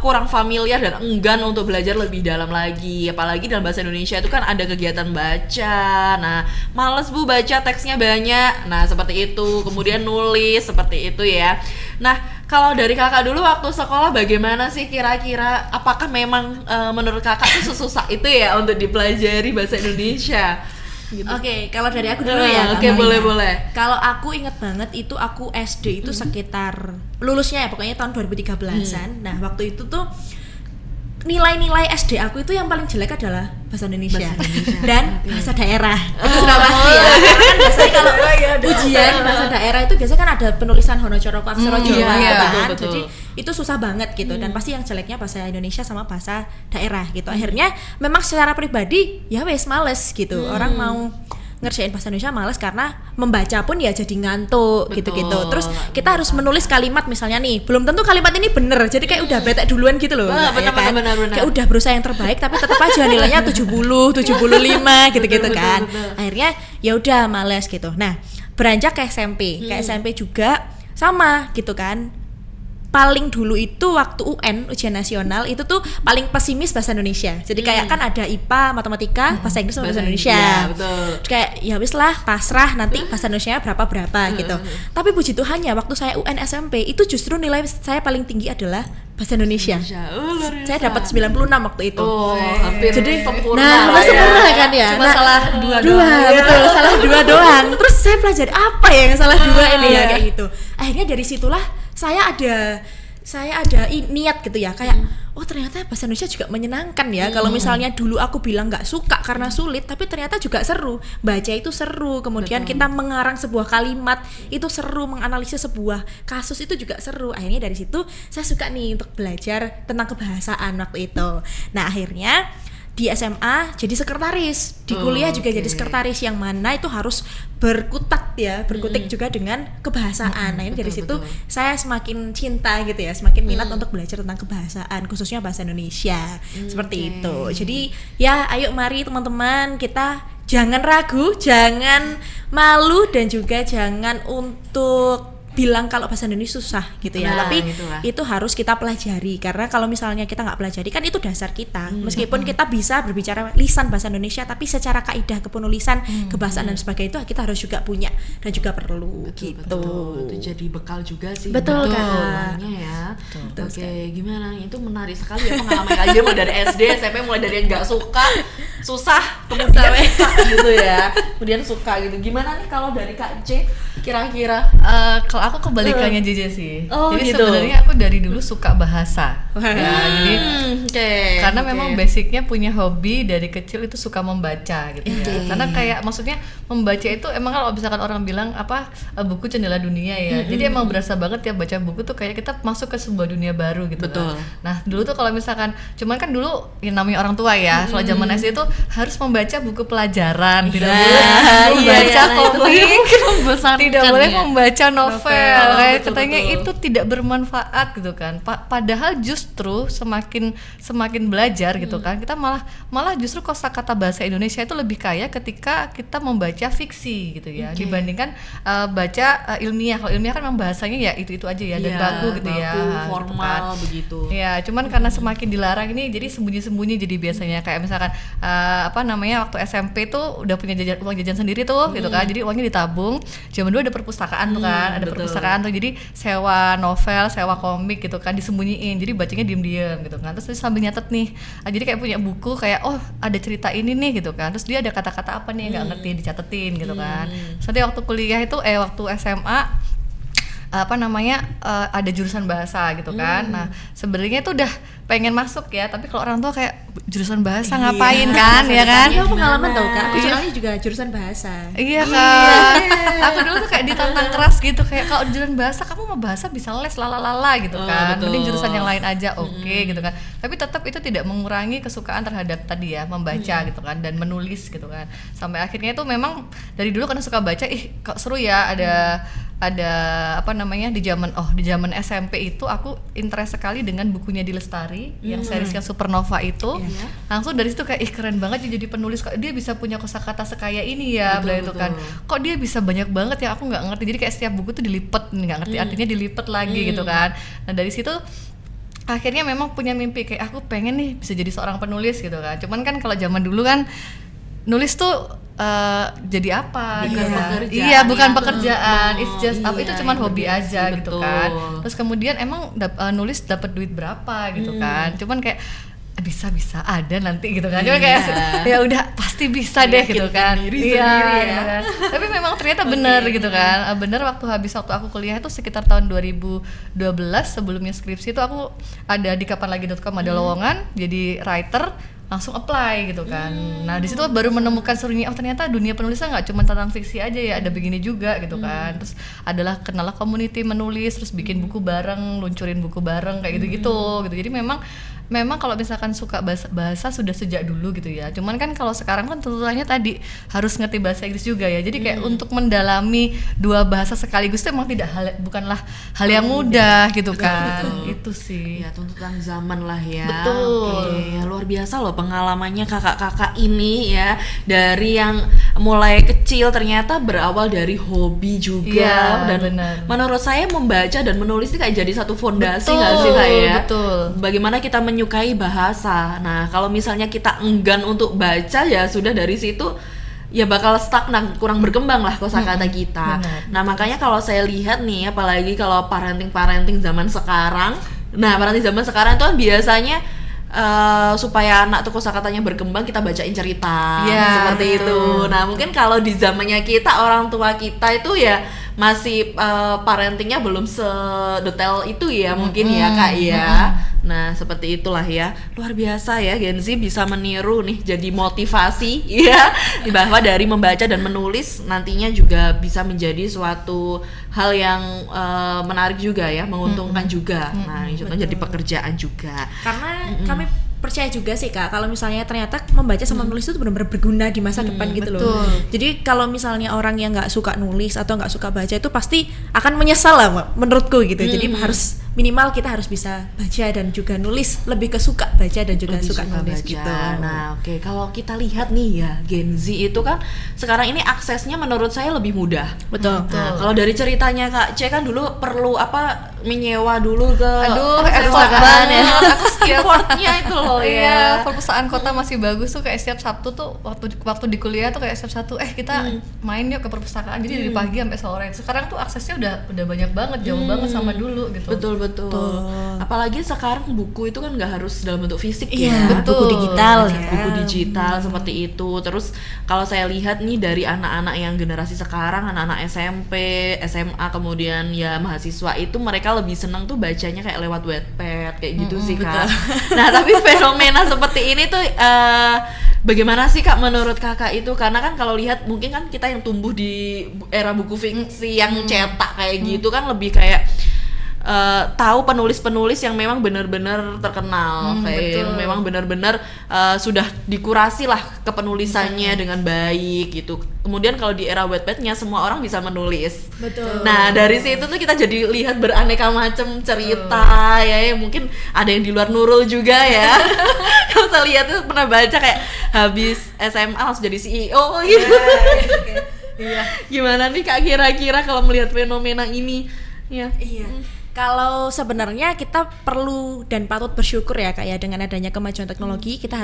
kurang familiar dan enggan untuk belajar lebih dalam lagi. Apalagi dalam bahasa Indonesia itu kan ada kegiatan baca. Nah, males Bu baca teksnya banyak. Nah, seperti itu. Kemudian nulis seperti itu ya. Nah, kalau dari kakak dulu waktu sekolah bagaimana sih kira-kira? Apakah memang menurut kakak tuh sesusah itu ya untuk dipelajari bahasa Indonesia? Gitu. Oke, kalau dari aku dulu ya. Oke, boleh. Kalau aku inget banget itu aku SD itu sekitar lulusnya ya pokoknya tahun 2013-an. Nah, waktu itu tuh nilai-nilai SD aku itu yang paling jelek adalah bahasa Indonesia dan bahasa daerah. Itu sudah pasti ya. Karena kan biasanya kalau ujian bahasa daerah itu biasanya kan ada penulisan Honocoroko, aksara Jawa gitu kan. Jadi itu susah banget gitu, dan pasti yang jeleknya bahasa Indonesia sama bahasa daerah gitu. Akhirnya memang secara pribadi ya wes males gitu. Orang mau ngerjain bahasa Indonesia malas karena membaca pun ya jadi ngantuk gitu-gitu. Terus kita harus menulis kalimat misalnya nih, belum tentu kalimat ini bener, jadi kayak udah bete duluan gitu loh. Benar. Kayak udah berusaha yang terbaik tapi tetap aja nilainya 70, 75 gitu-gitu kan. Akhirnya ya udah males gitu. Nah, beranjak ke SMP. Ke SMP juga sama gitu kan. Paling dulu itu waktu UN ujian nasional itu tuh paling pesimis bahasa Indonesia. Jadi kayak kan ada IPA, matematika, bahasa Inggris sama bahasa Indonesia. Ya, betul. Kayak ya wis lah pasrah nanti bahasa Indonesia berapa gitu. Tapi puji Tuhannya waktu saya UN SMP itu justru nilai saya paling tinggi adalah bahasa Indonesia. Saya dapat 96 waktu itu. Hampir jadi sempurna. Sempurna kan ya. Cuma salah dua doang. Betul, salah 2 doang. Terus saya pelajari apa ya yang salah 2 ini ya kayak gitu. Akhirnya dari situlah saya ada niat gitu ya kayak oh ternyata bahasa Indonesia juga menyenangkan ya. Kalau misalnya dulu aku bilang nggak suka karena sulit, tapi ternyata juga seru. Baca itu seru, kemudian kita mengarang sebuah kalimat itu seru, menganalisis sebuah kasus itu juga seru. Akhirnya dari situ saya suka nih untuk belajar tentang kebahasaan waktu itu. Nah akhirnya di SMA jadi sekretaris, di kuliah juga jadi sekretaris yang mana itu harus berkutik juga dengan kebahasaan. Nah ini dari situ saya semakin cinta gitu ya, semakin minat untuk belajar tentang kebahasaan, khususnya bahasa Indonesia seperti itu. Jadi ya ayo mari teman-teman kita jangan ragu, jangan malu dan juga jangan untuk bilang kalau bahasa Indonesia susah gitu ya. Tapi itu harus kita pelajari karena kalau misalnya kita nggak pelajari kan itu dasar kita. Meskipun kita bisa berbicara lisan bahasa Indonesia tapi secara kaidah kepenulisan, kebahasaan dan sebagainya itu kita harus juga punya dan juga perlu gitu. Itu jadi bekal juga sih. Betul kan? Ya. Oke, gimana? Itu menarik sekali ya pengalaman aja mulai dari SD, SMP mulai dari yang nggak suka, susah, kemudian suka gitu ya. Kemudian suka gitu. Gimana nih kalau dari Kak C kira-kira? Kalau aku kebalikannya JJ sih. Jadi gitu. sebenarnya aku dari dulu suka bahasa. Jadi karena memang basicnya punya hobi dari kecil itu suka membaca gitu ya. Karena kayak maksudnya membaca itu emang kalau misalkan orang bilang apa buku jendela dunia ya. Jadi emang berasa banget ya baca buku tuh kayak kita masuk ke sebuah dunia baru gitu. Betul. Kan. Nah dulu tuh kalau misalkan cuman kan dulu yang namanya orang tua ya. Kalau zaman SD itu harus membaca buku pelajaran, tidak boleh membaca komik, tidak boleh membaca novel. Kayak katanya itu tidak bermanfaat gitu kan. Padahal justru semakin belajar gitu kan, kita malah justru kosakata bahasa Indonesia itu lebih kaya ketika kita membaca fiksi gitu ya, dibandingkan baca ilmiah. Kalau ilmiah kan memang bahasanya ya itu aja ya dan baku gitu ya, formal gitu kan. begitu. Ya, cuman karena semakin dilarang ini jadi sembunyi-sembunyi jadi biasanya kayak misalkan waktu SMP tuh udah punya uang jajan sendiri tuh gitu kan. Jadi uangnya ditabung. Zaman dulu ada perpustakaan tuh kan, ada perpustakaan tuh jadi sewa novel, sewa komik gitu kan disembunyiin. Jadi bacanya diem-diem gitu kan. Terus sambil nyatet nih. Jadi kayak punya buku kayak ada cerita ini nih gitu kan. Terus dia ada kata-kata apa nih yang enggak ngerti dicatetin gitu kan. Terus nanti waktu kuliah itu waktu SMA ada jurusan bahasa gitu kan. Nah, sebenarnya itu udah pengen masuk ya, tapi kalau orang tua kayak jurusan bahasa ngapain kan ya kan? Iya, aku pengalaman tau Kak, aku juga jurusan bahasa. Iya kan. Aku dulu tuh kayak ditantang keras gitu kayak kalau jurusan bahasa kamu mau bahasa bisa les lalalala gitu kan. Mending jurusan yang lain aja gitu kan. Tapi tetap itu tidak mengurangi kesukaan terhadap tadi ya membaca gitu kan dan menulis gitu kan. Sampai akhirnya itu memang dari dulu karena suka baca kok seru ya ada di zaman SMP itu aku interest sekali dengan bukunya di Lestari yang seriesnya Supernova itu. Langsung dari situ kayak keren banget ya jadi penulis, kok dia bisa punya kosakata sekaya ini ya, itu kan. Kok dia bisa banyak banget yang aku nggak ngerti. Jadi kayak setiap buku tuh dilipet, nggak ngerti artinya dilipet lagi gitu kan. Nah dari situ akhirnya memang punya mimpi kayak aku pengen nih bisa jadi seorang penulis gitu kan. Cuman kan kalau zaman dulu kan nulis tuh jadi apa? Bukan pekerjaan. It's just itu cuman hobi aja gitu kan. Terus kemudian emang nulis dapat duit berapa gitu kan. Cuman kayak bisa ada nanti gitu kan. Cuma kayak ya udah pasti bisa deh gitu kan. Gitu kan. Tapi memang ternyata benar gitu kan. Benar waktu aku kuliah itu sekitar tahun 2012 sebelumnya skripsi itu aku ada di kapanlagi.com ada lowongan jadi writer, langsung apply gitu kan. Nah di situ baru menemukan serunya ternyata dunia penulisan nggak cuma tentang fiksi aja ya, ada begini juga gitu kan. Terus kenal community menulis, terus bikin buku bareng, luncurin buku bareng kayak gitu. Jadi memang memang kalau misalkan suka bahasa sudah sejak dulu gitu ya. Cuman kan kalau sekarang kan tuntutannya tadi harus ngerti bahasa Inggris juga ya. Jadi kayak untuk mendalami 2 bahasa sekaligus itu emang bukanlah hal yang mudah gitu kan. Itu sih. Ya tuntutan zaman lah ya. Betul. Oke, luar biasa loh pengalamannya kakak-kakak ini ya. Dari yang mulai kecil ternyata berawal dari hobi juga. Iya, Dan benar. menurut saya membaca dan menulis itu kayak jadi satu fondasi Betul, nggak sih Kak ya? betul. Bagaimana kita menyukai bahasa. Nah, kalau misalnya kita enggan untuk baca ya sudah dari situ ya bakal stagnan, kurang berkembang lah kosakata kita. benar. Nah, makanya kalau saya lihat nih, apalagi kalau parenting zaman sekarang. Nah, parenting zaman sekarang itu kan biasanya supaya anak tuh kosakatanya berkembang, kita bacain cerita Ya, seperti itu. betul. Nah, mungkin kalau di zamannya kita, orang tua kita itu ya masih parentingnya belum sedetail itu ya mungkin ya Kak ya. Nah, seperti itulah ya. Luar biasa ya, Gen Z bisa meniru nih, jadi motivasi ya, bahwa dari membaca dan menulis nantinya juga bisa menjadi suatu hal yang menarik juga ya, menguntungkan juga. Nah, ini contohnya jadi pekerjaan juga. Karena kami percaya juga sih Kak, kalau misalnya ternyata membaca sama menulis itu benar-benar berguna di masa depan gitu loh. betul. Jadi kalau misalnya orang yang nggak suka nulis atau nggak suka baca itu pasti akan menyesal lah menurutku gitu. Jadi harus minimal kita harus bisa baca dan juga nulis, lebih ke suka baca dan juga Lebih suka nulis baca. gitu. Nah, oke, kalau kita lihat nih ya, Gen Z itu kan sekarang ini aksesnya menurut saya lebih mudah. Betul. Nah, kalau dari ceritanya Kak C kan dulu perlu menyewa dulu ke Aduh, effort perpustakaan ya. banget. Aku setiap Effortnya itu loh iya, ya. perpustakaan kota masih bagus tuh kayak setiap Sabtu tuh waktu di kuliah tuh kayak setiap Sabtu kita main yuk ke perpustakaan. Jadi dari pagi sampai sore. Sekarang tuh aksesnya udah banyak banget, jauh banget sama dulu gitu. Betul. Apalagi sekarang buku itu kan nggak harus dalam bentuk fisik Iya, ya. betul. buku digital ya. Buku digital seperti itu. Terus kalau saya lihat nih dari anak-anak yang generasi sekarang, anak-anak SMP, SMA, kemudian ya mahasiswa itu mereka lebih senang tuh bacanya kayak lewat Wattpad kayak gitu sih Kak. Nah, tapi fenomena seperti ini tuh bagaimana sih Kak menurut Kakak itu? Karena kan kalau lihat mungkin kan kita yang tumbuh di era buku fiksi yang cetak kayak gitu kan lebih kayak tahu penulis-penulis yang memang benar-benar terkenal, kayak yang memang benar-benar sudah dikurasi lah kepenulisannya dengan baik gitu. Kemudian kalau di era Wattpad-nya semua orang bisa menulis. Betul. Nah, dari situ tuh kita jadi lihat beraneka macam cerita ya, mungkin ada yang di luar Nurul juga ya. Kalau saya lihat tuh pernah baca kayak habis SMA langsung jadi CEO gitu. Iya. Gimana nih Kak kira-kira kalau melihat fenomena ini? Ya. Iya. Kalau sebenarnya kita perlu dan patut bersyukur ya Kak ya, dengan adanya kemajuan teknologi kita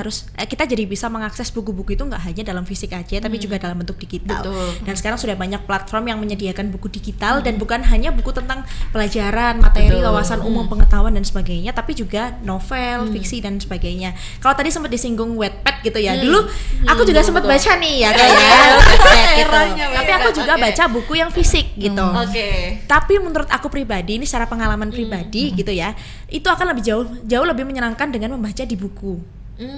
jadi bisa mengakses buku-buku itu nggak hanya dalam fisik aja tapi juga dalam bentuk digital. Betul. Dan sekarang sudah banyak platform yang menyediakan buku digital dan bukan hanya buku tentang pelajaran, materi, Betul. wawasan umum, pengetahuan dan sebagainya, tapi juga novel, fiksi dan sebagainya. Kalau tadi sempat disinggung Wattpad gitu ya. Dulu aku juga sempat baca nih ya Kak ya. Wattpad gitu. Eranya Tapi aku Wattpad, juga oke. baca buku yang fisik gitu. Oke. Tapi menurut aku pribadi, ini secara pengalaman pribadi gitu ya, itu akan lebih jauh lebih menyenangkan dengan membaca di buku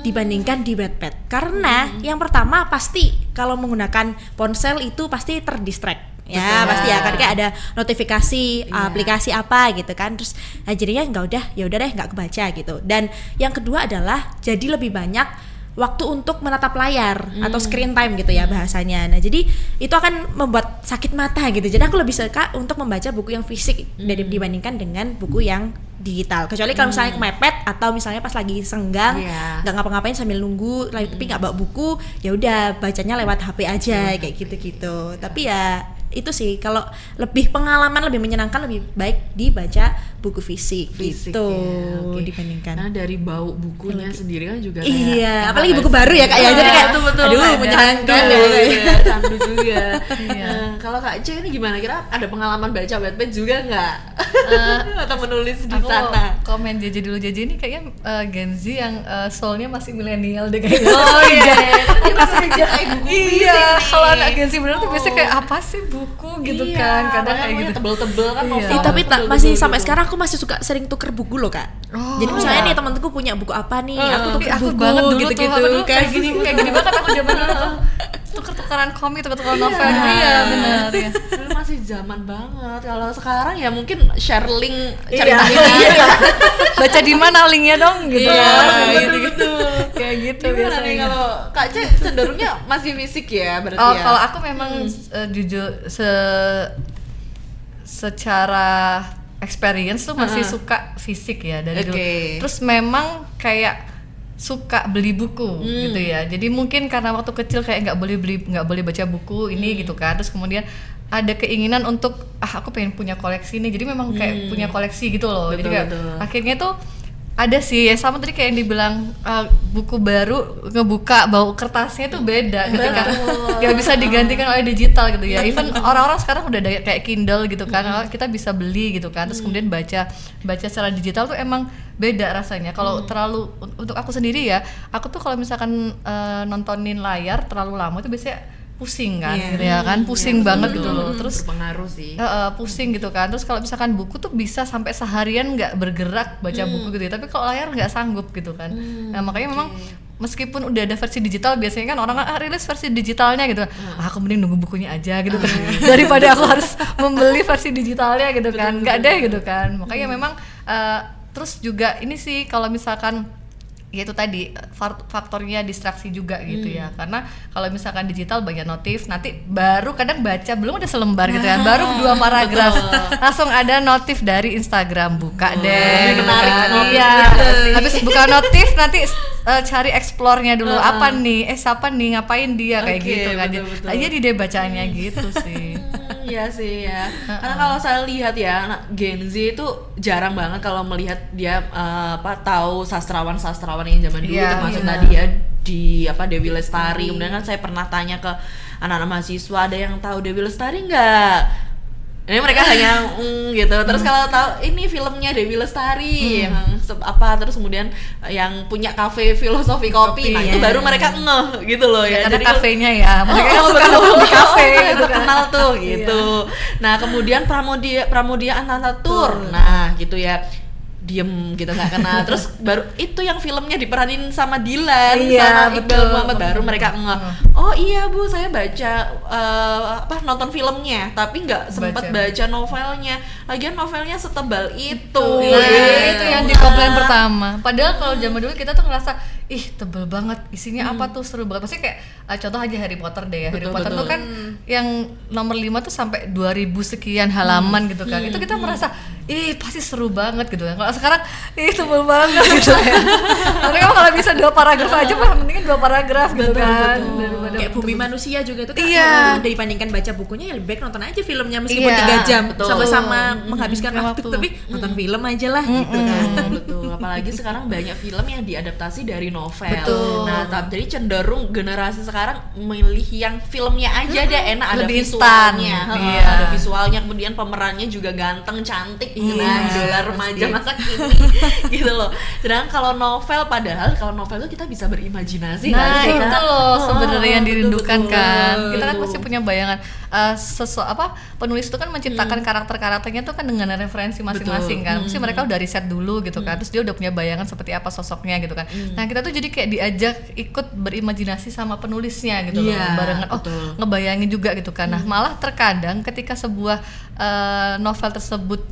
dibandingkan di Wattpad. Karena yang pertama pasti kalau menggunakan ponsel itu pasti terdistract. Ya Betul. pasti ya kan kayak ada notifikasi aplikasi apa gitu kan, terus jadinya ya udah deh nggak kebaca gitu. Dan yang kedua adalah jadi lebih banyak waktu untuk menatap layar atau screen time gitu ya bahasanya. Nah jadi itu akan membuat sakit mata gitu. Jadi aku lebih suka untuk membaca buku yang fisik dibandingkan dengan buku yang digital. Kecuali kalau misalnya kemepet atau misalnya pas lagi senggang Iya. nggak ngapa-ngapain sambil nunggu, tapi nggak bawa buku, ya udah bacanya lewat HP aja kayak gitu-gitu. Tapi ya itu sih, kalau lebih pengalaman lebih menyenangkan lebih baik dibaca buku fisik Fisik, gitu ya, oke. dibandingkan. Karena dari bau bukunya sendiri kan juga Iya, kayak apalagi enak buku sih. baru ya Kak ya. Jadi kayak betul, aduh kayak menyenangkan candu ya. gitu ya, candu juga. Iya. Kalau Kak C ini gimana? Kira ada pengalaman baca Wattpad juga nggak? Atau menulis di Aku sana? komen JJ dulu, JJ ini kayaknya Gen Z yang soulnya masih milenial deh kayaknya. Oh iya, dia masih ngejar kayak buku fisik Iya, nih. kalau anak Gen Z bener tuh biasanya kayak apa sih buku gitu Iya, kan, kadang makanya kayak gitu. tebel-tebel kan Iya. novel. Ih, tapi tebel-tebel masih gitu. sampai sekarang aku masih suka sering tuker buku loh Kak. Oh, Jadi misalnya iya. nih temanku punya buku apa nih, aku Tapi tuker aku buku banget dulu gitu-gitu tuh, aku dulu kan. kayak gini banget aku zaman dulu tuh. Tuker-tukeran komik, tuker-tukeran novel. Iya, benar ya. Dulu masih zaman banget. Kalau sekarang ya mungkin share link Iya. cerita ini. Baca di mana linknya dong gitu. Iya, Gitu-gitu. Kayak gitu Gimana biasanya. nih kalau Kak C cenderungnya masih fisik ya berarti Oh, ya? kalau aku memang jujur secara experience tuh masih suka fisik ya dari dulu. Oke. Terus memang kayak suka beli buku gitu ya. Jadi mungkin karena waktu kecil kayak nggak boleh baca buku ini gitu kan. Terus kemudian ada keinginan untuk aku pengen punya koleksi nih. Jadi memang kayak punya koleksi gitu loh. Betul, Jadi kayak betul. akhirnya tuh ada sih ya, sama tadi kayak yang dibilang buku baru ngebuka bau kertasnya tuh beda ketika nggak bisa digantikan oleh digital gitu ya. Even orang-orang sekarang udah ada kayak Kindle gitu kan, kita bisa beli gitu kan, terus kemudian baca secara digital tuh emang beda rasanya. Kalau terlalu untuk aku sendiri ya, aku tuh kalau misalkan nontonin layar terlalu lama itu biasanya pusing kan, Iya. gitu ya kan, pusing banget gitu loh. Terus berpengaruh sih. pusing gitu kan. Terus kalau misalkan buku tuh bisa sampai seharian nggak bergerak baca buku gitu ya. Tapi kalau layar nggak sanggup gitu kan. Nah makanya memang meskipun udah ada versi digital, biasanya kan orang rilis versi digitalnya gitu. Aku mending nunggu bukunya aja gitu kan. Daripada aku harus membeli versi digitalnya gitu kan. Nggak deh gitu kan. Makanya memang terus juga ini sih kalau misalkan ya itu tadi faktornya distraksi juga gitu ya, karena kalau misalkan digital banyak notif, nanti baru kadang baca belum ada selembar gitu kan, baru 2 paragraf langsung ada notif dari Instagram, buka deh menarik notif iya gitu sih. habis buka notif nanti cari explore-nya dulu, apa nih siapa nih, ngapain dia, kayak Oke, gitu kan, betul-betul. jadi dia bacanya gitu sih. Iya sih ya. Karena kalau saya lihat ya, anak Gen Z itu jarang banget kalau melihat dia tahu sastrawan-sastrawan yang zaman dulu, Iya, termasuk iya. tadi ya di Dewi Lestari. Kemudian kan saya pernah tanya ke anak-anak mahasiswa, ada yang tahu Dewi Lestari nggak? Ini mereka hanya gitu. Terus kalau tahu ini filmnya Dewi Lestari yang terus kemudian yang punya kafe filosofi kopi. Nah, itu ya. baru mereka ngeh gitu loh ya. Karena Jadi kalau- kafenya ya, mereka kan suka betul. nongkrong di kafe gitu kan. terkenal tuh gitu. Nah kemudian Pramudia Anantatur, nah gitu ya, diem gitu nggak kenal. Terus baru itu yang filmnya diperanin sama Dilan, Iya, sama Iqbal betul. Muhammad, baru mereka ngeh. Oh iya Bu, saya baca nonton filmnya tapi nggak sempat baca novelnya. Lagian novelnya setebal itu. Nah, Gitu. itu yang dikomplain pertama. Padahal kalau zaman dulu kita tuh ngerasa tebel banget, isinya apa tuh, seru banget. Maksudnya kayak contoh aja Harry Potter deh ya. Harry Betul, Potter betul. tuh kan yang nomor 5 tuh sampai 2000 sekian halaman gitu kan. Itu kita merasa pasti seru banget gitu kan. Kalau sekarang tebel banget gitu ya. Mereka kalau bisa 2 paragraf aja mendingan 2 paragraf gitu kan. Daripada Kayak Bumi Manusia juga tuh kan, Iya. dibandingkan baca bukunya ya lebih baik nonton aja filmnya meskipun Iya, 3 jam, betul. sama-sama menghabiskan waktu, waktu. tapi nonton film aja lah gitu kan. Betul, apalagi sekarang banyak film yang diadaptasi dari novel. Betul. Nah, jadi cenderung generasi sekarang milih yang filmnya aja deh, enak, ada Lebih visualnya. instan. Heeh, Iya. ada visualnya, kemudian pemerannya juga ganteng, cantik, nah, idola remaja masa kini gitu loh. Sedangkan kalau novel, padahal kalau novel itu kita bisa berimajinasi nggak Nah sih, itu Kak? loh sebenarnya yang betul, dirindukan betul. kan. Kita kan Betul. pasti punya bayangan penulis itu kan menciptakan karakter-karakternya tuh kan dengan referensi masing-masing kan. Mesti mereka udah riset dulu gitu kan. Terus dia udah punya bayangan seperti apa sosoknya gitu kan. Nah, kita tuh jadi kayak diajak ikut berimajinasi sama penulisnya gitu loh. Iya, Barengan betul. ngebayangin juga gitu kan. Nah, malah terkadang ketika sebuah novel tersebut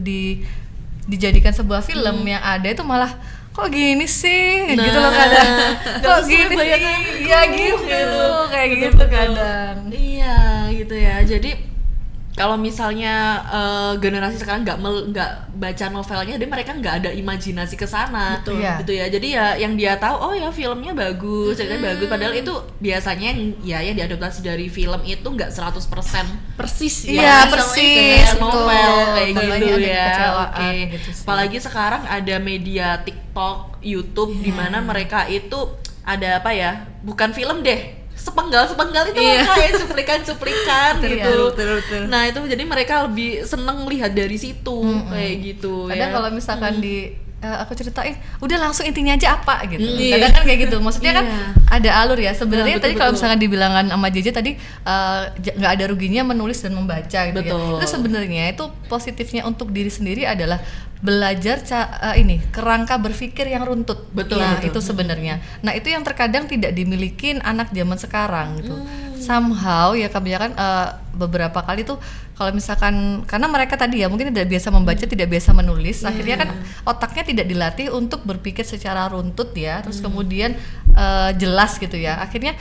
dijadikan sebuah film yang ada itu malah kok gini sih gitu loh kadang. Kok gini sih? Ya gitu, kayak gitu kadang. Iya gitu ya. Jadi kalau misalnya generasi sekarang nggak baca novelnya, dia mereka nggak ada imajinasi ke sana, Betul. Iya. gitu ya. Jadi ya yang dia tahu, oh ya filmnya bagus, ceritanya bagus. Padahal itu biasanya yang diadaptasi dari film itu nggak 100% persis. Iya, sama persis, kayak novel betul. kayak Makanya gitu ada ya. kekecewaan Oke. gitu sih. Apalagi sekarang ada media TikTok, YouTube, di mana mereka itu ada apa ya? Bukan film deh. Sepenggal itu Iya. kayak cuplikan-cuplikan Betul, gitu. betul. Nah, itu jadi mereka lebih seneng lihat dari situ kayak gitu Kadang ya. kalau misalkan aku ceritain, udah langsung intinya aja apa gitu. Iya. Kadang kan kayak gitu. Maksudnya kan Iya. ada alur ya. Sebenarnya Nah, tadi kalau betul. misalkan dibilangan sama JJ tadi nggak ada ruginya menulis dan membaca gitu Betul. ya. Itu sebenarnya itu positifnya untuk diri sendiri adalah belajar kerangka berpikir yang runtut. Betul, Nah, betul. itu sebenarnya. Nah, itu yang terkadang tidak dimiliki anak zaman sekarang gitu. somehow ya kebanyakan beberapa kali tuh kalau misalkan karena mereka tadi ya mungkin tidak biasa membaca, tidak biasa menulis, akhirnya kan otaknya tidak dilatih untuk berpikir secara runtut ya, terus kemudian jelas gitu ya, akhirnya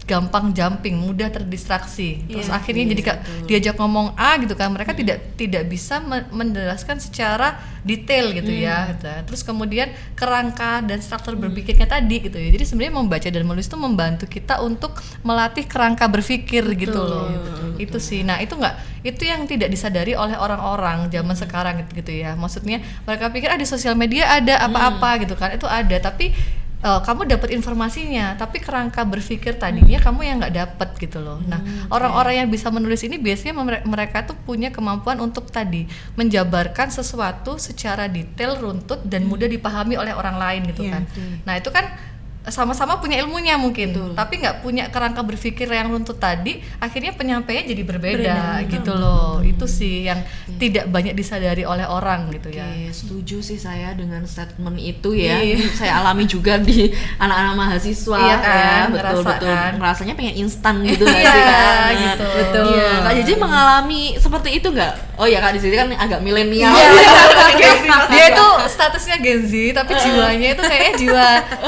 gampang jumping, mudah terdistraksi. Terus akhirnya jadi diajak ngomong A gitu kan, mereka tidak bisa menjelaskan secara detail gitu ya gitu. Terus kemudian kerangka dan struktur berpikirnya tadi gitu ya. Jadi sebenarnya membaca dan menulis itu membantu kita untuk melatih kerangka berpikir gitu loh. Itu sih. Nah, itu yang tidak disadari oleh orang-orang zaman sekarang gitu ya. Maksudnya mereka pikir di sosial media ada apa-apa gitu kan. Itu ada, tapi kamu dapat informasinya, tapi kerangka berpikir tadinya kamu yang nggak dapat gitu loh. Nah, orang-orang yang bisa menulis ini biasanya mereka tuh punya kemampuan untuk tadi menjabarkan sesuatu secara detail, runtut dan mudah dipahami oleh orang lain gitu kan. Nah, itu kan sama-sama punya ilmunya mungkin, tapi nggak punya kerangka berpikir yang runtut tadi, akhirnya penyampaiannya jadi berbeda gitu loh. Itu sih yang tidak banyak disadari oleh orang gitu ya. Setuju sih saya dengan statement itu ya. Saya alami juga di anak-anak mahasiswa kan, betul kan? Rasanya pengen instan gitu nggak sih Kak? Gitu. Betul. Iya, Kak Jeje mengalami seperti itu nggak? Oh ya Kak, di sini kan agak milenial. Dia itu statusnya Gen Z, tapi jiwanya itu kayaknya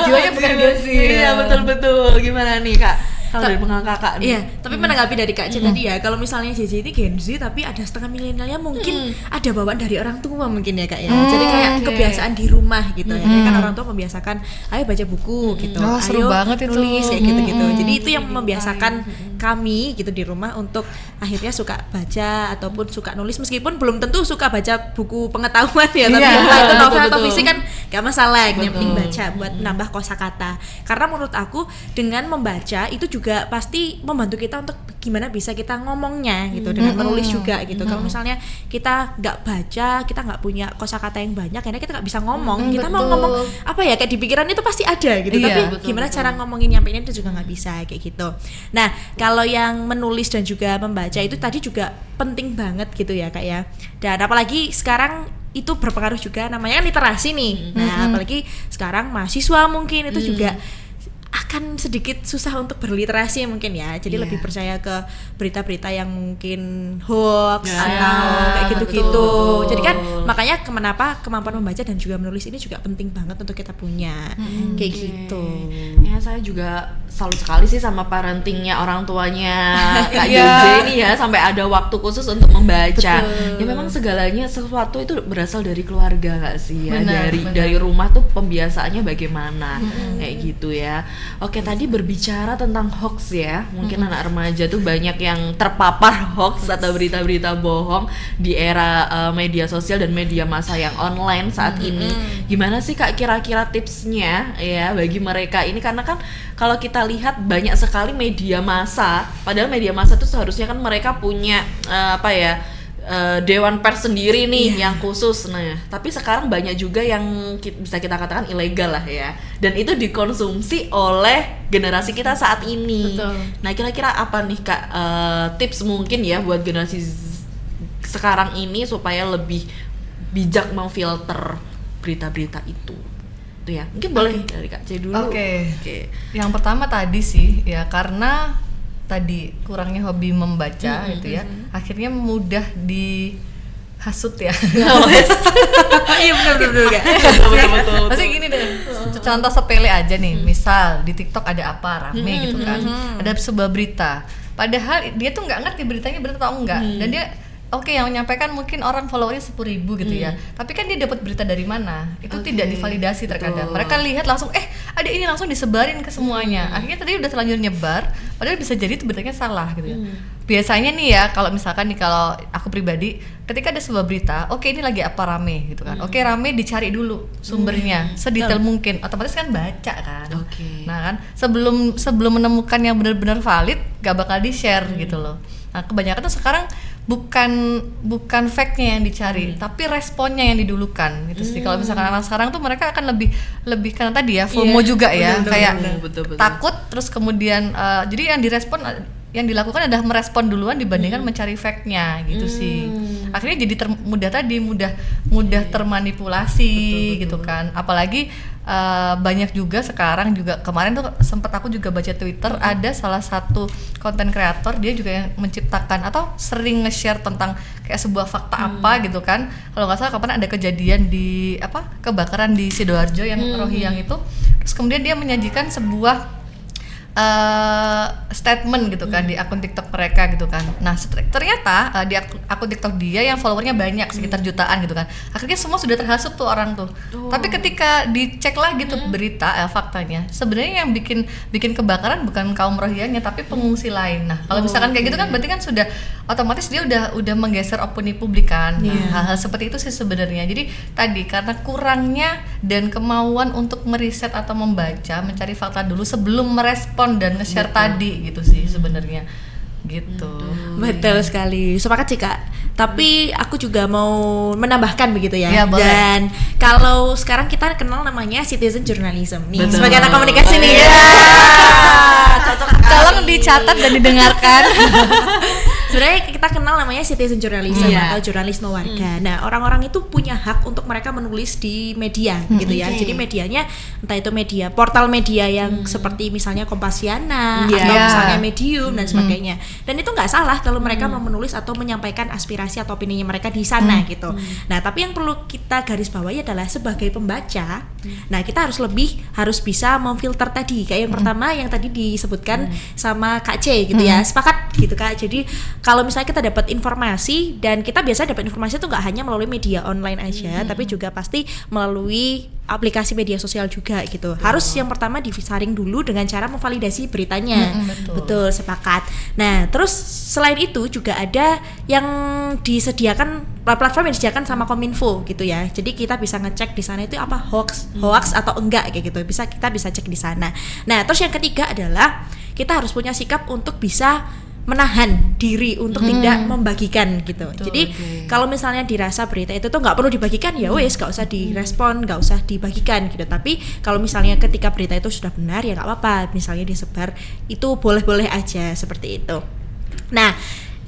jiwanya bukan Gen Z. Iya betul. Gimana nih Kak? Kalau dari pengalaman Kakak nih. Iya, tapi menanggapi dari Kak C tadi ya, kalau misalnya JJ ini Gen Z tapi ada setengah milenialnya mungkin ada bawaan dari orang tua mungkin ya Kak ya. Jadi kayak kebiasaan di rumah gitu ya. Kan orang tua membiasakan ayo baca buku gitu. Seru ayo banget itu. tulis kayak gitu-gitu. Jadi itu yang membiasakan kami gitu di rumah untuk akhirnya suka baca ataupun suka nulis, meskipun belum tentu suka baca buku pengetahuan ya, tapi entah itu novel atau fisik kan gak masalah, yang penting baca buat menambah kosakata. Karena menurut aku dengan membaca itu juga pasti membantu kita untuk gimana bisa kita ngomongnya gitu, dengan menulis juga gitu. Kalau misalnya kita nggak baca, kita nggak punya kosakata yang banyak, karena kita nggak bisa ngomong. Kita mau ngomong apa ya, kayak di pikiran itu pasti ada gitu, tapi gimana cara ngomongin nyampein itu juga nggak bisa kayak gitu. Nah, kalau yang menulis dan juga membaca itu tadi juga penting banget gitu ya Kak ya. Dan apalagi sekarang itu berpengaruh juga, namanya kan literasi nih. Nah, apalagi sekarang mahasiswa mungkin itu juga akan sedikit susah untuk berliterasi mungkin ya, jadi lebih percaya ke berita-berita yang mungkin hoax atau kayak gitu-gitu. Jadi kan makanya kenapa kemampuan membaca dan juga menulis ini juga penting banget untuk kita punya kayak gitu. Ya saya juga salut sekali sih sama parentingnya orang tuanya Kak Jeje ini ya, sampai ada waktu khusus untuk membaca. Ya memang segalanya sesuatu itu berasal dari keluarga nggak sih ya, dari rumah tuh pembiasaannya bagaimana kayak gitu ya. Oke, tadi berbicara tentang hoax ya, mungkin anak remaja tuh banyak yang terpapar hoax atau berita-berita bohong di era media sosial dan media massa yang online saat ini. Gimana sih Kak kira-kira tipsnya ya bagi mereka ini, karena kan kalau kita lihat banyak sekali media massa, padahal media massa tuh seharusnya kan mereka punya dewan pers sendiri nih yang khusus. Nah, tapi sekarang banyak juga yang bisa kita katakan ilegal lah ya. Dan itu dikonsumsi oleh generasi kita saat ini. Nah, kira-kira apa nih Kak tips mungkin ya buat generasi sekarang ini supaya lebih bijak memfilter berita-berita itu? Itu ya. Mungkin boleh dari Kak C dulu. Oke. Yang pertama tadi sih ya, karena tadi kurangnya hobi membaca gitu ya, akhirnya mudah dihasut ya. Iya benar-benar Kak. Betul. Maksudnya gini deh, contoh sepele aja nih, misal di TikTok ada apa rame gitu kan, ada sebuah berita, padahal dia tuh nggak ngerti beritanya benar atau enggak, dan dia yang menyampaikan mungkin orang followernya 10.000 gitu ya, tapi kan dia dapat berita dari mana itu tidak divalidasi terkadang. Mereka lihat langsung ada ini, langsung disebarin ke semuanya, akhirnya tadi udah terlanjur nyebar padahal bisa jadi itu beritanya salah gitu ya. Biasanya nih ya, kalau misalkan nih, kalau aku pribadi ketika ada sebuah berita, ini lagi apa rame gitu kan, rame dicari dulu sumbernya sedetail mungkin, otomatis kan baca kan. Nah kan sebelum menemukan yang benar-benar valid gak bakal di-share gitu loh. Nah kebanyakan tuh sekarang bukan fact-nya yang dicari, tapi responnya yang didulukan gitu sih. Kalau misalkan anak sekarang tuh mereka akan lebih karena tadi ya FOMO juga ya, kayak betul. takut, terus kemudian jadi yang dilakukan adalah merespon duluan dibandingkan mencari fact-nya gitu sih. Akhirnya jadi mudah termanipulasi gitu kan. Apalagi banyak juga sekarang juga, kemarin tuh sempat aku juga baca Twitter, ada salah satu konten kreator dia juga yang menciptakan atau sering nge-share tentang kayak sebuah fakta apa gitu kan. Kalau nggak salah kapan ada kejadian di kebakaran di Sidoarjo yang Rohiyang itu, terus kemudian dia menyajikan sebuah statement gitu kan di akun TikTok mereka gitu kan. Nah ternyata di akun TikTok dia yang followernya banyak sekitar jutaan gitu kan. Akhirnya semua sudah terhasut tuh orang tuh. Tapi ketika dicek lagi tuh berita faktanya, sebenarnya yang bikin kebakaran bukan kaum Rohiyangnya tapi pengungsi lain. Nah kalau misalkan kayak gitu kan berarti kan sudah otomatis dia udah menggeser opini publik kan. Nah, hal-hal seperti itu sih sebenarnya. Jadi tadi karena kurangnya dan kemauan untuk meriset atau membaca, mencari fakta dulu sebelum merespon dan nge-share tadi gitu sih sebenarnya gitu. Betul sekali, sepakat sih Kak. Tapi aku juga mau menambahkan begitu ya. Boleh. Dan kalau sekarang kita kenal namanya citizen journalism nih. Betul. Sebagai anak komunikasi nih. Cocok. Tolong dicatat dan didengarkan. Sebenarnya kita kenal namanya citizen journalism atau jurnalisme warga. Nah, orang-orang itu punya hak untuk mereka menulis di media gitu ya. Jadi medianya entah itu media, portal media yang seperti misalnya Kompasiana atau misalnya Medium dan sebagainya. Dan itu nggak salah kalau mereka mau menulis atau menyampaikan aspirasi atau opininya mereka di sana gitu. Nah, tapi yang perlu kita garis bawahi adalah sebagai pembaca, nah kita harus bisa memfilter tadi. Kayak yang pertama yang tadi disebutkan sama Kak C gitu ya. Sepakat gitu Kak. Jadi kalau misalnya kita dapat informasi, dan kita biasanya dapat informasi itu nggak hanya melalui media online aja, tapi juga pasti melalui aplikasi media sosial juga gitu. Harus yang pertama disaring dulu dengan cara memvalidasi beritanya. Betul, sepakat. Nah, terus selain itu juga ada yang disediakan platform yang disediakan sama Kominfo gitu ya. Jadi kita bisa ngecek di sana itu apa hoax atau enggak kayak gitu. Kita bisa cek di sana. Nah, terus yang ketiga adalah kita harus punya sikap untuk bisa menahan diri untuk tidak membagikan gitu. Jadi kalau misalnya dirasa berita itu tuh nggak perlu dibagikan, ya wes nggak usah direspon, nggak usah dibagikan gitu. Tapi kalau misalnya ketika berita itu sudah benar ya nggak apa-apa, misalnya disebar itu boleh-boleh aja seperti itu. Nah,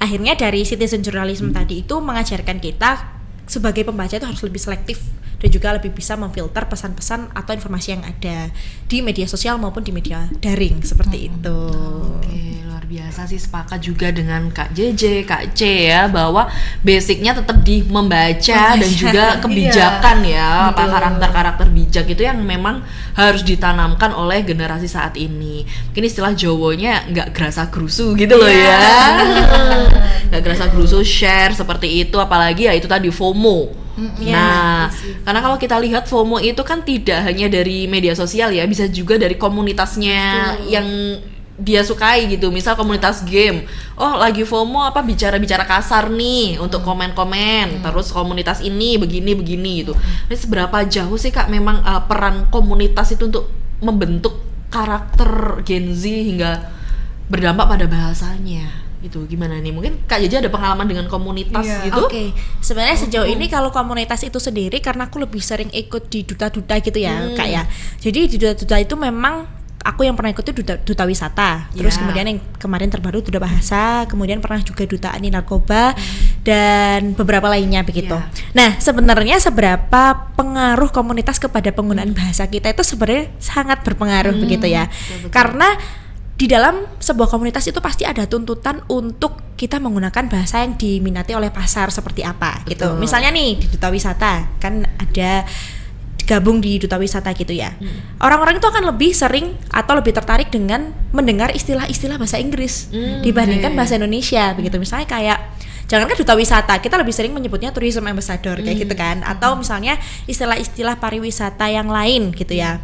akhirnya dari citizen journalism tadi itu mengajarkan kita sebagai pembaca itu harus lebih selektif dan juga lebih bisa memfilter pesan-pesan atau informasi yang ada di media sosial maupun di media daring seperti itu. Oke, luar biasa sih, sepakat juga dengan Kak JJ, Kak C ya, bahwa basicnya tetap di membaca dan juga kebijakan ya, karakter-karakter bijak itu yang memang harus ditanamkan oleh generasi saat ini. Mungkin istilah Jawanya nggak gerasa gerusu gitu loh ya. Nggak gerasa gerusu share seperti itu, apalagi ya itu tadi FOMO. Nah, karena kalau kita lihat FOMO itu kan tidak hanya dari media sosial ya, bisa juga dari komunitasnya yang dia sukai gitu. Misal komunitas game, lagi FOMO bicara-bicara kasar nih untuk komen-komen, terus komunitas ini begini gitu. Ini seberapa jauh sih Kak memang peran komunitas itu untuk membentuk karakter Gen Z hingga berdampak pada bahasanya? Itu gimana nih, mungkin Kak Jaja ada pengalaman dengan komunitas gitu? Oke. Sebenarnya sejauh ini kalau komunitas itu sendiri, karena aku lebih sering ikut di duta-duta gitu ya Kak ya. Jadi di duta-duta itu memang aku yang pernah ikut itu duta wisata, terus kemudian yang kemarin terbaru duta bahasa, kemudian pernah juga duta anti narkoba dan beberapa lainnya begitu. Nah, sebenarnya seberapa pengaruh komunitas kepada penggunaan bahasa kita itu sebenarnya sangat berpengaruh begitu ya. Betul. Karena di dalam sebuah komunitas itu pasti ada tuntutan untuk kita menggunakan bahasa yang diminati oleh pasar seperti apa gitu. Misalnya nih di duta wisata kan ada gabung di duta wisata gitu ya. Orang-orang itu akan lebih sering atau lebih tertarik dengan mendengar istilah-istilah bahasa Inggris dibandingkan bahasa Indonesia begitu. Misalnya kayak jangankan duta wisata, kita lebih sering menyebutnya tourism ambassador kayak gitu kan, atau misalnya istilah-istilah pariwisata yang lain gitu ya.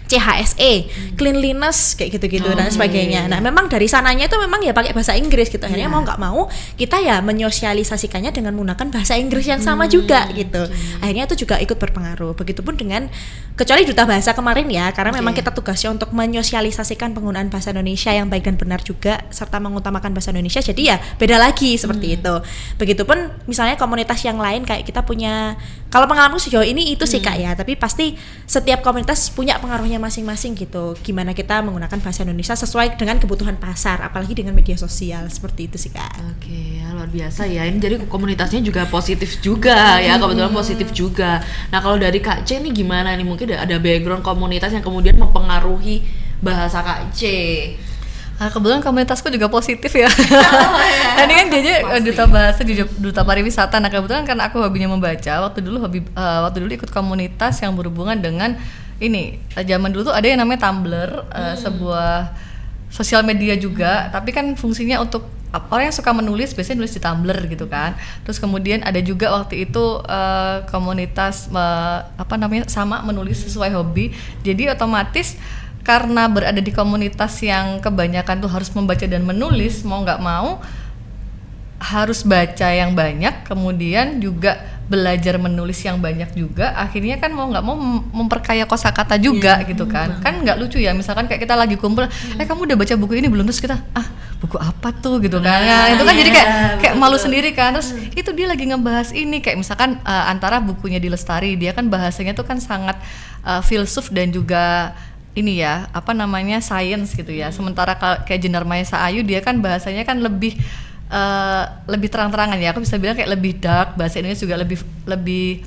CHSE, cleanliness kayak gitu-gitu dan sebagainya. Nah, memang dari sananya itu memang ya pakai bahasa Inggris gitu. Akhirnya mau nggak mau kita ya menyosialisasikannya dengan menggunakan bahasa Inggris yang sama juga gitu. Akhirnya itu juga ikut berpengaruh. Begitupun dengan kecuali duta bahasa kemarin ya, karena memang kita tugasnya untuk menyosialisasikan penggunaan bahasa Indonesia yang baik dan benar juga serta mengutamakan bahasa Indonesia. Jadi ya beda lagi seperti itu. Begitupun misalnya komunitas yang lain kayak kita punya, kalau pengalaman sejauh ini itu sih Kak ya, tapi pasti setiap komunitas punya pengaruhnya porsinya masing-masing gitu. Gimana kita menggunakan bahasa Indonesia sesuai dengan kebutuhan pasar, apalagi dengan media sosial seperti itu sih Kak. Oke, ya, luar biasa ya. Ini jadi komunitasnya juga positif juga ya, kebetulan positif juga. Nah kalau dari Kak C ini gimana nih? Mungkin ada background komunitas yang kemudian mempengaruhi bahasa Kak C. Kebetulan komunitasku juga positif ya. Nah, ini kan jadi duta bahasa di duta pariwisata. Nah kebetulan kan aku hobinya membaca. Waktu dulu ikut komunitas yang berhubungan dengan ini. Zaman dulu tuh ada yang namanya Tumblr, sebuah sosial media juga. Tapi kan fungsinya untuk orang yang suka menulis biasanya nulis di Tumblr gitu kan. Terus kemudian ada juga waktu itu komunitas sama menulis sesuai hobi. Jadi otomatis karena berada di komunitas yang kebanyakan tuh harus membaca dan menulis, mau nggak mau harus baca yang banyak, kemudian juga belajar menulis yang banyak juga, akhirnya kan mau nggak mau memperkaya kosakata juga gitu kan. Kan nggak lucu ya, misalkan kayak kita lagi kumpul, kamu udah baca buku ini belum? Terus kita, buku apa tuh gitu kan. Nah, itu kan jadi kayak malu sendiri kan. Terus itu dia lagi ngebahas ini, kayak misalkan antara bukunya di Lestari, dia kan bahasanya tuh kan sangat filsuf dan juga ini ya, science gitu ya. Sementara kayak Jenar Maesa Ayu dia kan bahasanya kan lebih terang-terangan ya. Aku bisa bilang kayak lebih dark, bahasa Indonesia juga lebih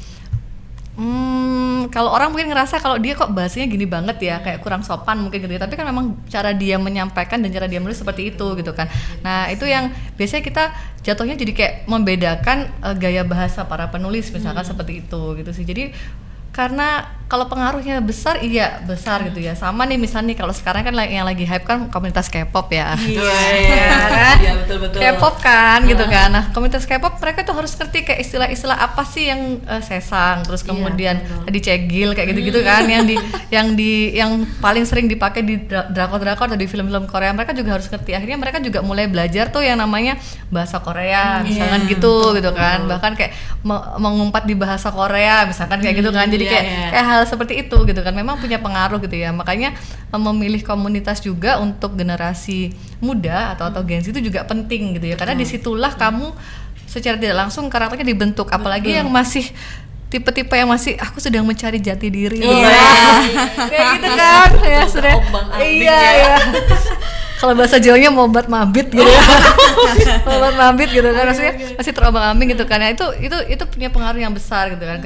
kalau orang mungkin ngerasa kalau dia kok bahasanya gini banget ya, kayak kurang sopan mungkin gitu ya. Tapi kan memang cara dia menyampaikan dan cara dia menulis seperti itu gitu kan. Nah, itu yang biasanya kita jatuhnya jadi kayak membedakan gaya bahasa para penulis misalkan seperti itu gitu sih. Jadi karena kalau pengaruhnya besar, iya besar gitu ya. Sama nih misalnya kalau sekarang kan yang lagi hype kan komunitas K-pop ya. Iya kan? Iya betul. K-pop kan gitu kan. Nah, komunitas K-pop mereka tuh harus ngerti kayak istilah-istilah apa sih yang sesang, terus kemudian tadi cegil kayak gitu-gitu kan, yang paling sering dipakai di drakor-drakor atau di film-film Korea, mereka juga harus ngerti. Akhirnya mereka juga mulai belajar tuh yang namanya bahasa Korea, misalkan gitu kan. Bahkan kayak mengumpat di bahasa Korea misalkan kayak gitu kan. Jadi kayak hal seperti itu gitu kan, memang punya pengaruh gitu ya. Makanya memilih komunitas juga untuk generasi muda atau Gen Z itu juga penting gitu ya, karena disitulah kamu secara tidak langsung karakternya dibentuk. Apalagi yang masih tipe-tipe yang masih aku sedang mencari jati diri gitu kayak gitu kan ya, sudah iya. Kalau bahasa Jawanya mobat mabit gitu ya. Mobat mabit gitu kan, maksudnya masih terombang-ambing gitu kan. Nah, itu punya pengaruh yang besar gitu kan.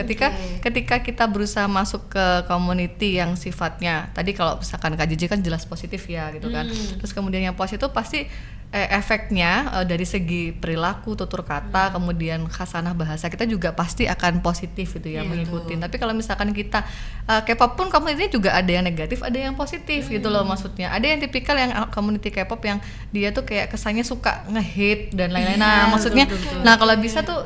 Ketika kita berusaha masuk ke community yang sifatnya tadi, kalau misalkan KJJ kan jelas positif ya gitu kan. Terus kemudian yang positif pasti efeknya dari segi perilaku, tutur kata, kemudian khasanah bahasa kita juga pasti akan positif gitu ya, mengikuti. Tapi kalau misalkan kita K-pop pun komunitasnya juga ada yang negatif, ada yang positif gitu loh maksudnya. Ada yang tipikal yang community K-pop yang dia tuh kayak kesannya suka nge-hate dan lain-lain. Nah, maksudnya nah kalau bisa tuh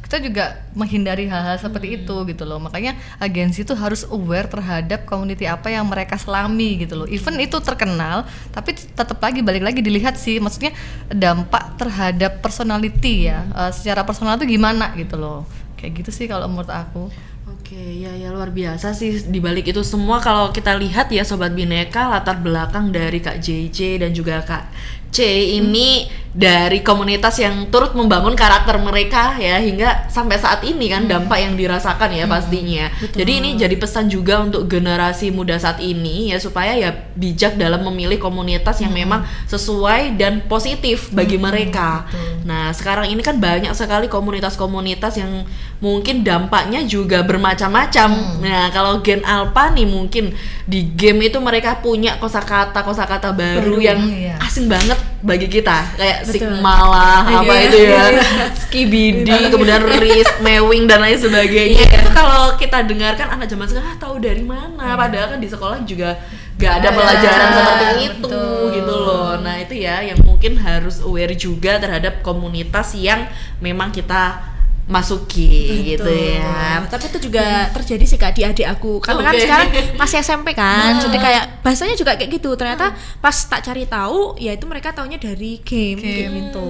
kita juga menghindari hal-hal seperti itu gitu loh. Makanya agensi itu harus aware terhadap community apa yang mereka selami gitu loh. Even itu terkenal, tapi tetap balik lagi dilihat sih, maksudnya dampak terhadap personality ya, secara personal itu gimana gitu loh. Kayak gitu sih kalau menurut aku. Oke, ya luar biasa sih di balik itu semua. Kalau kita lihat ya Sobat Bineka, latar belakang dari Kak JJ dan juga Kak C ini dari komunitas yang turut membangun karakter mereka ya, hingga sampai saat ini kan dampak yang dirasakan ya pastinya. Jadi ini jadi pesan juga untuk generasi muda saat ini ya, supaya ya bijak dalam memilih komunitas yang memang sesuai dan positif bagi mereka. Nah, sekarang ini kan banyak sekali komunitas-komunitas yang mungkin dampaknya juga bermacam-macam. Nah, kalau Gen Alpha nih mungkin di game itu mereka punya kosakata baru yang asing banget bagi kita, kayak Sigma lah, itu ya, Skibidi, kemudian Riz, Mewing dan lain sebagainya. Itu kalau kita dengarkan anak zaman sekarang tahu dari mana, padahal kan di sekolah juga gak ada pelajaran seperti itu gitu loh. Nah, itu ya yang mungkin harus aware juga terhadap komunitas yang memang kita masuki gitu ya. Tapi itu juga terjadi sih Kak di adik aku. Karena kan sekarang masih SMP kan. Jadi kayak bahasanya juga kayak gitu. Ternyata pas tak cari tahu, ya itu mereka taunya dari game gitu.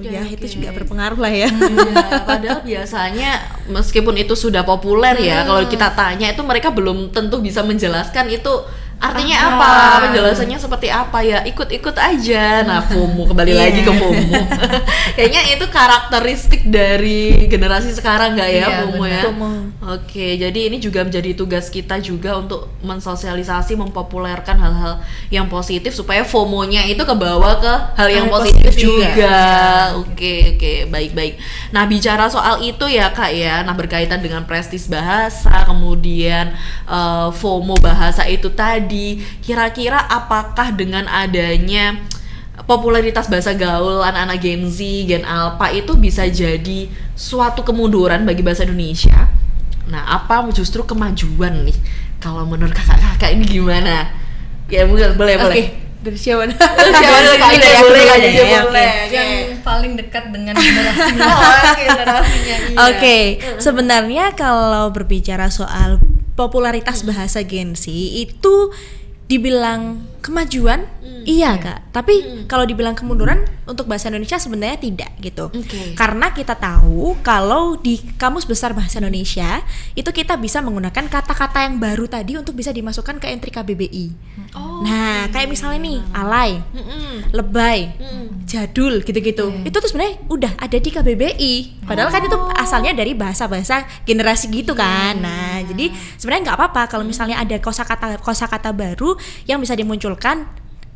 Ya itu juga berpengaruh lah ya. Padahal biasanya meskipun itu sudah populer ya, kalau kita tanya itu mereka belum tentu bisa menjelaskan itu Artinya Apa? apa? Penjelasannya seperti apa ya? Ikut-ikut aja. Nah, FOMO kembali lagi ke FOMO. Kayaknya itu karakteristik dari generasi sekarang nggak ya, Iya, FOMO ya? FOMO. Oke, jadi ini juga menjadi tugas kita juga untuk mensosialisasi, mempopulerkan hal-hal yang positif supaya FOMO-nya itu kebawa ke hal yang Hal positif positif juga. juga. Oke, baik-baik. Nah, bicara soal itu ya Kak ya, nah berkaitan dengan prestis bahasa, kemudian FOMO bahasa itu tadi, kira-kira apakah dengan adanya popularitas bahasa gaul anak-anak Gen Z, Gen Alpha itu bisa jadi suatu kemunduran bagi bahasa Indonesia? Nah, apa justru kemajuan nih? Kalau menurut kakak-kakak ini gimana? Ya, boleh. Oke, dari siapa? Siapa dulu Kak Ida? Ya, Boleh aku Kak dulu Ida, ya, oke. boleh. Yang paling dekat dengan generasinya. Generasinya iya. Oke, sebenarnya kalau berbicara soal popularitas bahasa Gen Z itu dibilang kemajuan, iya Kak. Tapi kalau dibilang kemunduran untuk bahasa Indonesia sebenarnya tidak gitu. Oke. Karena kita tahu kalau di Kamus Besar Bahasa Indonesia itu kita bisa menggunakan kata-kata yang baru tadi untuk bisa dimasukkan ke entry KBBI. Oh. Nah, kayak misalnya nih, alay, lebay, jadul gitu-gitu. Itu tuh sebenarnya udah ada di KBBI. Padahal kan itu asalnya dari bahasa-bahasa generasi gitu kan. Nah, jadi sebenarnya nggak apa-apa kalau misalnya ada kosakata baru yang bisa dimunculkan,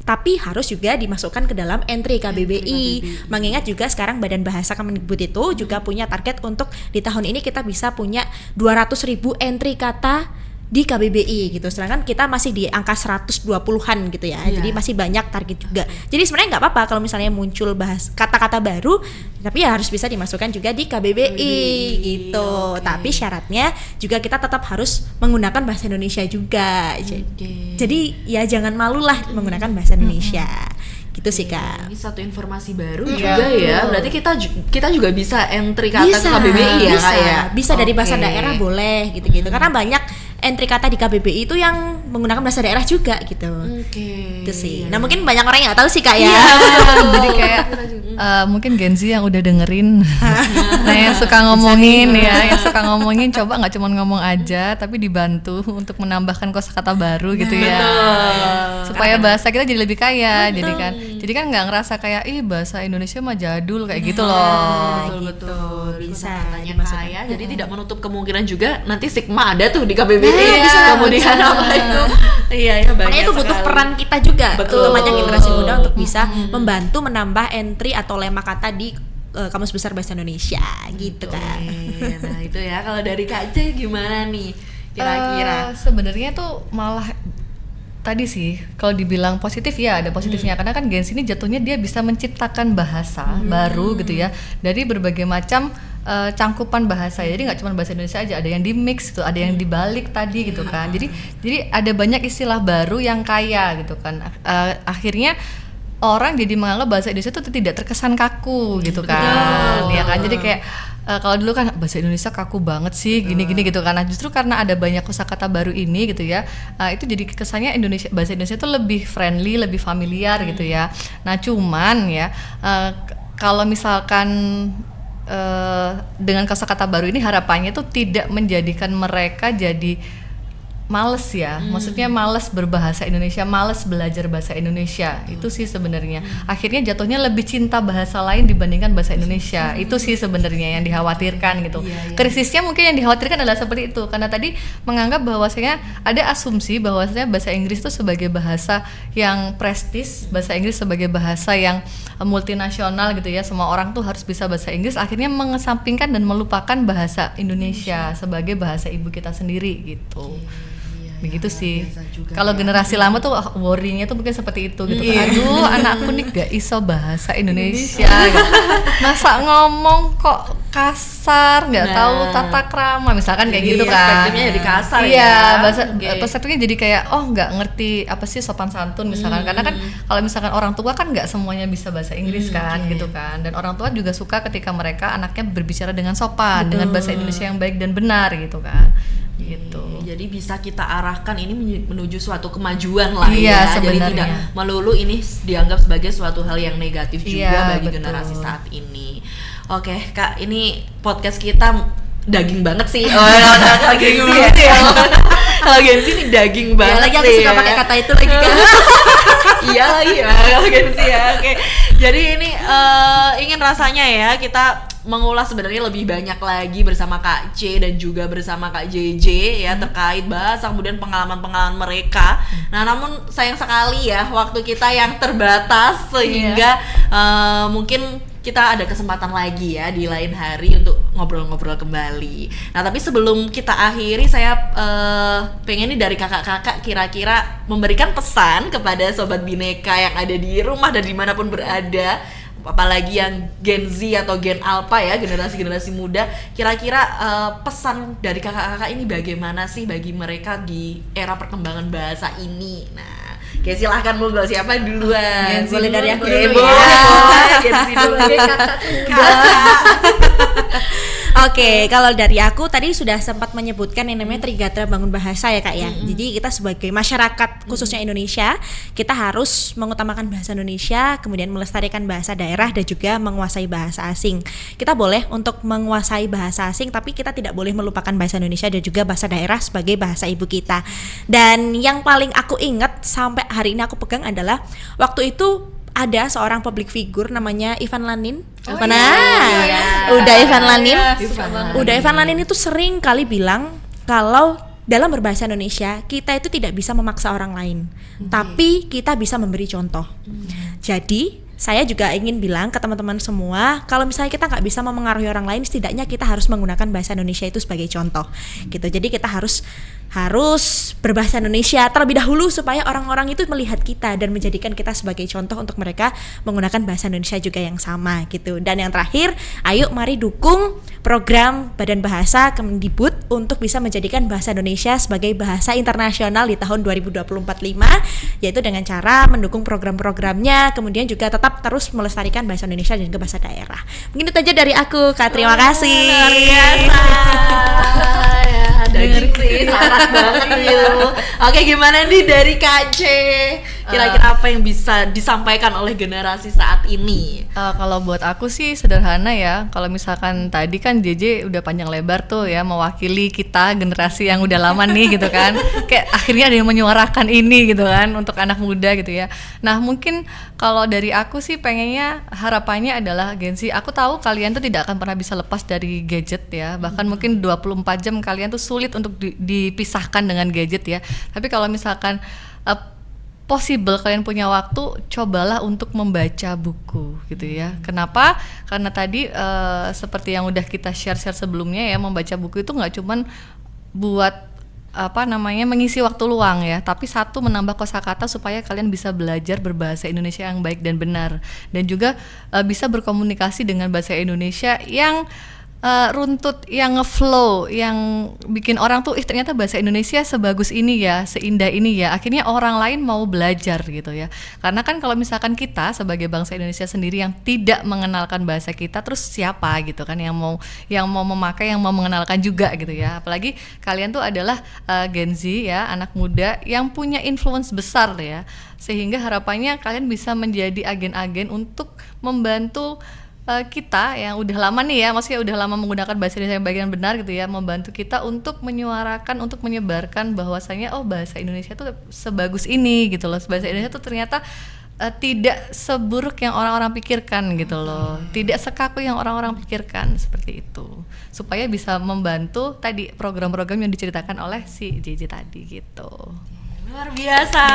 tapi harus juga dimasukkan ke dalam entry KBBI. Mengingat juga sekarang Badan Bahasa Kemendikbud itu juga punya target untuk di tahun ini kita bisa punya 200.000 entry kata di KBBI gitu. Sedangkan kita masih di angka 120-an gitu ya. Iya. Jadi masih banyak target juga. Jadi sebenarnya nggak apa-apa kalau misalnya muncul bahas kata-kata baru, tapi ya harus bisa dimasukkan juga di KBBI gitu. Oke. Tapi syaratnya juga kita tetap harus menggunakan bahasa Indonesia juga. Jadi ya jangan malulah menggunakan bahasa Indonesia. Gitu sih Kak. Ini satu informasi baru Iya. juga ya. Berarti kita juga bisa entry kata Bisa, ke KBBI ya bisa, Kak ya. bisa dari bahasa Oke. daerah boleh gitu-gitu. Karena banyak entry kata di KBBI itu yang menggunakan bahasa daerah juga gitu. Oke. Itu sih. Nah mungkin banyak orang yang nggak tahu sih Kak ya. Jadi kayak mungkin Gen Z yang udah dengerin, nah yang suka ngomongin ya, yang suka ngomongin coba nggak cuma ngomong aja, tapi dibantu untuk menambahkan kosakata baru gitu ya, supaya bahasa kita jadi lebih kaya. Jadi kan nggak ngerasa kayak ih bahasa Indonesia mah jadul kayak gitu loh. Betul. Bisa Katanya dimasukkan. kaya, jadi tidak menutup kemungkinan juga nanti stigma ada tuh di KBBI. Nah, bisa, Kemudian bisa. apa itu? Iya ya, banyak Makanya itu butuh sekali. peran kita juga, Betul. terutama generasi muda untuk bisa membantu menambah entry atau lema kata di Kamus Besar Bahasa Indonesia gitu kan. Oke, nah itu ya. Kalau dari Kak C gimana nih kira-kira? Sebenarnya tuh malah tadi sih kalau dibilang positif ya ada positifnya, karena kan Gen Z ini jatuhnya dia bisa menciptakan bahasa baru gitu ya dari berbagai macam cangkupan bahasa. Jadi nggak cuma bahasa Indonesia aja, ada yang di mix gitu, ada yang dibalik tadi gitu kan. Jadi ada banyak istilah baru yang kaya gitu kan. Akhirnya orang jadi menganggap bahasa Indonesia itu tidak terkesan kaku gitu kan. Ya kan, jadi kayak kalau dulu kan bahasa Indonesia kaku banget sih gini-gini gitu kan. Nah, justru karena ada banyak kosakata baru ini gitu ya, itu jadi kesannya bahasa Indonesia itu lebih friendly, lebih familiar gitu ya. Nah cuman ya kalau misalkan dengan kosakata baru ini harapannya tuh tidak menjadikan mereka jadi males ya, maksudnya males berbahasa Indonesia, males belajar bahasa Indonesia. Itu sih sebenarnya. Akhirnya jatuhnya lebih cinta bahasa lain dibandingkan bahasa Indonesia. Itu sih sebenarnya yang dikhawatirkan gitu. Krisisnya mungkin yang dikhawatirkan adalah seperti itu, karena tadi menganggap bahwasanya ada asumsi bahwasanya bahasa Inggris itu sebagai bahasa yang prestis, bahasa Inggris sebagai bahasa yang multinasional gitu ya. Semua orang tuh harus bisa bahasa Inggris, akhirnya mengesampingkan dan melupakan bahasa Indonesia sebagai bahasa ibu kita sendiri gitu. Begitu sih. Kalau generasi lama tuh worry-nya tuh mungkin seperti itu gitu. Aduh, anakku nih gak iso bahasa Indonesia. Gitu. Masa ngomong kok kasar, nggak tahu tata krama, misalkan kayak gitu kan. Perspektifnya jadi kasar ya. Iya, bahasa perspektifnya jadi kayak nggak ngerti apa sih sopan santun misalkan. Karena kan kalau misalkan orang tua kan nggak semuanya bisa bahasa Inggris kan gitu kan. Dan orang tua juga suka ketika mereka anaknya berbicara dengan sopan, dengan bahasa Indonesia yang baik dan benar gitu kan. Gitu. Jadi bisa kita arahkan ini menuju suatu kemajuan lah Iya, ya. Jadi sebenarnya. tidak melulu ini dianggap sebagai suatu hal yang negatif juga Iya, bagi betul. generasi saat ini. Oke, Kak, ini podcast kita daging banget sih. Daging banget ya. Kalau Gen Z ini daging Ya, banget lagi aku sih suka ya. pakai kata itu lagi kan. Iya lagi ya kalau Gen Z ya. Oke. Jadi ini ingin rasanya ya kita mengulas sebenarnya lebih banyak lagi bersama Kak C dan juga bersama Kak JJ ya terkait bahasa kemudian pengalaman-pengalaman mereka. Nah, namun sayang sekali ya waktu kita yang terbatas sehingga mungkin kita ada kesempatan lagi ya di lain hari untuk ngobrol-ngobrol kembali. Nah, tapi sebelum kita akhiri saya pengen nih dari kakak-kakak kira-kira memberikan pesan kepada Sobat Bineka yang ada di rumah dan dimanapun berada, apalagi yang Gen Z atau Gen Alpha ya, generasi-generasi muda, kira-kira pesan dari kakak-kakak ini bagaimana sih bagi mereka di era perkembangan bahasa ini. Nah, oke, silahkan monggo, siapa duluan? Boleh dari aku Oke, dulu ya. boleh. Gen Z dulu. Kakak. Oke, kalau dari aku tadi sudah sempat menyebutkan yang namanya Trigatra Bangun Bahasa ya Kak ya. Jadi kita sebagai masyarakat khususnya Indonesia, kita harus mengutamakan bahasa Indonesia, kemudian melestarikan bahasa daerah dan juga menguasai bahasa asing. Kita boleh untuk menguasai bahasa asing, tapi kita tidak boleh melupakan bahasa Indonesia dan juga bahasa daerah sebagai bahasa ibu kita. Dan yang paling aku ingat sampai hari ini aku pegang adalah waktu itu ada seorang public figure namanya Ivan Lanin. Udah Ivan Lanin. Udah Ivan Lanin itu sering kali bilang kalau dalam berbahasa Indonesia kita itu tidak bisa memaksa orang lain, tapi kita bisa memberi contoh. Jadi saya juga ingin bilang ke teman-teman semua, kalau misalnya kita nggak bisa memengaruhi orang lain, setidaknya kita harus menggunakan bahasa Indonesia itu sebagai contoh, gitu. Jadi kita harus berbahasa Indonesia terlebih dahulu supaya orang-orang itu melihat kita dan menjadikan kita sebagai contoh untuk mereka menggunakan bahasa Indonesia juga yang sama, gitu. Dan yang terakhir, ayo mari dukung program Badan Bahasa Kemendikbud untuk bisa menjadikan bahasa Indonesia sebagai bahasa internasional di tahun 2024-5, yaitu dengan cara mendukung program-programnya, kemudian juga tetap terus melestarikan bahasa Indonesia dan juga bahasa daerah. Mungkin itu aja dari aku, Kak. Terima kasih. Luar biasa. Ya, daging sih, sangat banget gitu. Oke, gimana nih dari Kak C? Kira-kira apa yang bisa disampaikan oleh generasi saat ini? Kalau buat aku sih sederhana ya. Kalau misalkan tadi kan JJ udah panjang lebar tuh ya mewakili kita generasi yang udah lama nih gitu kan. Kayak akhirnya ada yang menyuarakan ini gitu kan untuk anak muda gitu ya. Nah, mungkin kalau dari aku sih pengennya harapannya adalah Gen Z, aku tahu kalian tuh tidak akan pernah bisa lepas dari gadget ya. Bahkan mungkin 24 jam kalian tuh sulit untuk dipisahkan dengan gadget ya. Tapi kalau misalkan possible kalian punya waktu, cobalah untuk membaca buku gitu ya. Kenapa? Karena tadi seperti yang udah kita share sebelumnya ya, membaca buku itu nggak cuman buat mengisi waktu luang ya, tapi satu, menambah kosakata supaya kalian bisa belajar berbahasa Indonesia yang baik dan benar, dan juga bisa berkomunikasi dengan bahasa Indonesia yang runtut, yang ngeflow, yang bikin orang tuh ternyata bahasa Indonesia sebagus ini ya, seindah ini ya, akhirnya orang lain mau belajar gitu ya. Karena kan kalau misalkan kita sebagai bangsa Indonesia sendiri yang tidak mengenalkan bahasa kita, terus siapa gitu kan yang mau memakai, yang mau mengenalkan juga gitu ya. Apalagi kalian tuh adalah Gen Z ya, anak muda yang punya influence besar ya, sehingga harapannya kalian bisa menjadi agen-agen untuk membantu kita yang udah lama nih ya, maksudnya udah lama menggunakan bahasa Indonesia yang baik dan benar gitu ya, membantu kita untuk menyuarakan, untuk menyebarkan bahwasanya bahasa Indonesia tuh sebagus ini gitu loh. Bahasa Indonesia tuh ternyata tidak seburuk yang orang-orang pikirkan gitu loh, tidak sekaku yang orang-orang pikirkan, seperti itu. Supaya bisa membantu tadi program-program yang diceritakan oleh si JJ tadi gitu. Luar biasa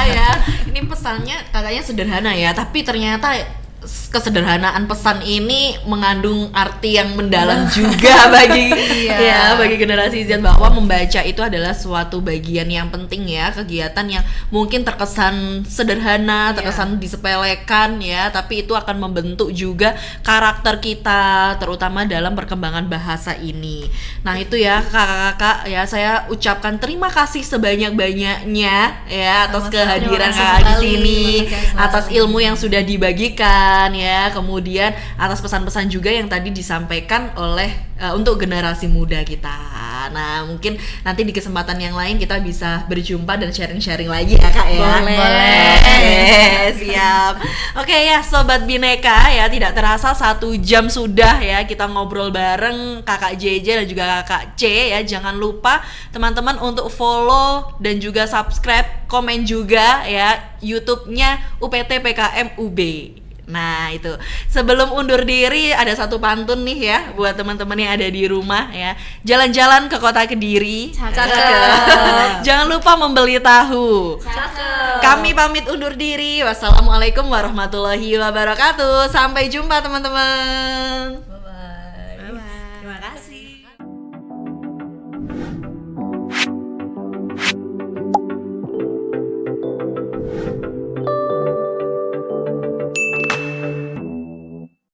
ya. Ini pesannya katanya sederhana ya, tapi ternyata kesederhanaan pesan ini mengandung arti yang mendalam juga bagi bagi generasi Z, bahwa membaca itu adalah suatu bagian yang penting ya, kegiatan yang mungkin terkesan sederhana, terkesan disepelekan ya, tapi itu akan membentuk juga karakter kita, terutama dalam perkembangan bahasa ini. Nah, itu ya kakak-kakak ya, saya ucapkan terima kasih sebanyak-banyaknya ya atas kehadiran kakak di sini, atas ilmu yang sudah dibagikan ya, kemudian atas pesan-pesan juga yang tadi disampaikan oleh untuk generasi muda kita. Nah, mungkin nanti di kesempatan yang lain kita bisa berjumpa dan sharing-sharing lagi ya Kak ya. Boleh. Siap. Oke ya Sobat Bineka ya, tidak terasa 1 jam sudah ya kita ngobrol bareng Kakak JJ dan juga Kakak C ya. Jangan lupa teman-teman untuk follow dan juga subscribe, komen juga ya YouTube-nya UPT PKM UB. Nah itu, sebelum undur diri ada satu pantun nih ya buat teman-teman yang ada di rumah ya. Jalan-jalan ke kota Kediri, Cakep. jangan lupa membeli tahu. Cakep. Kami pamit undur diri. Wassalamualaikum warahmatullahi wabarakatuh. Sampai jumpa teman-teman.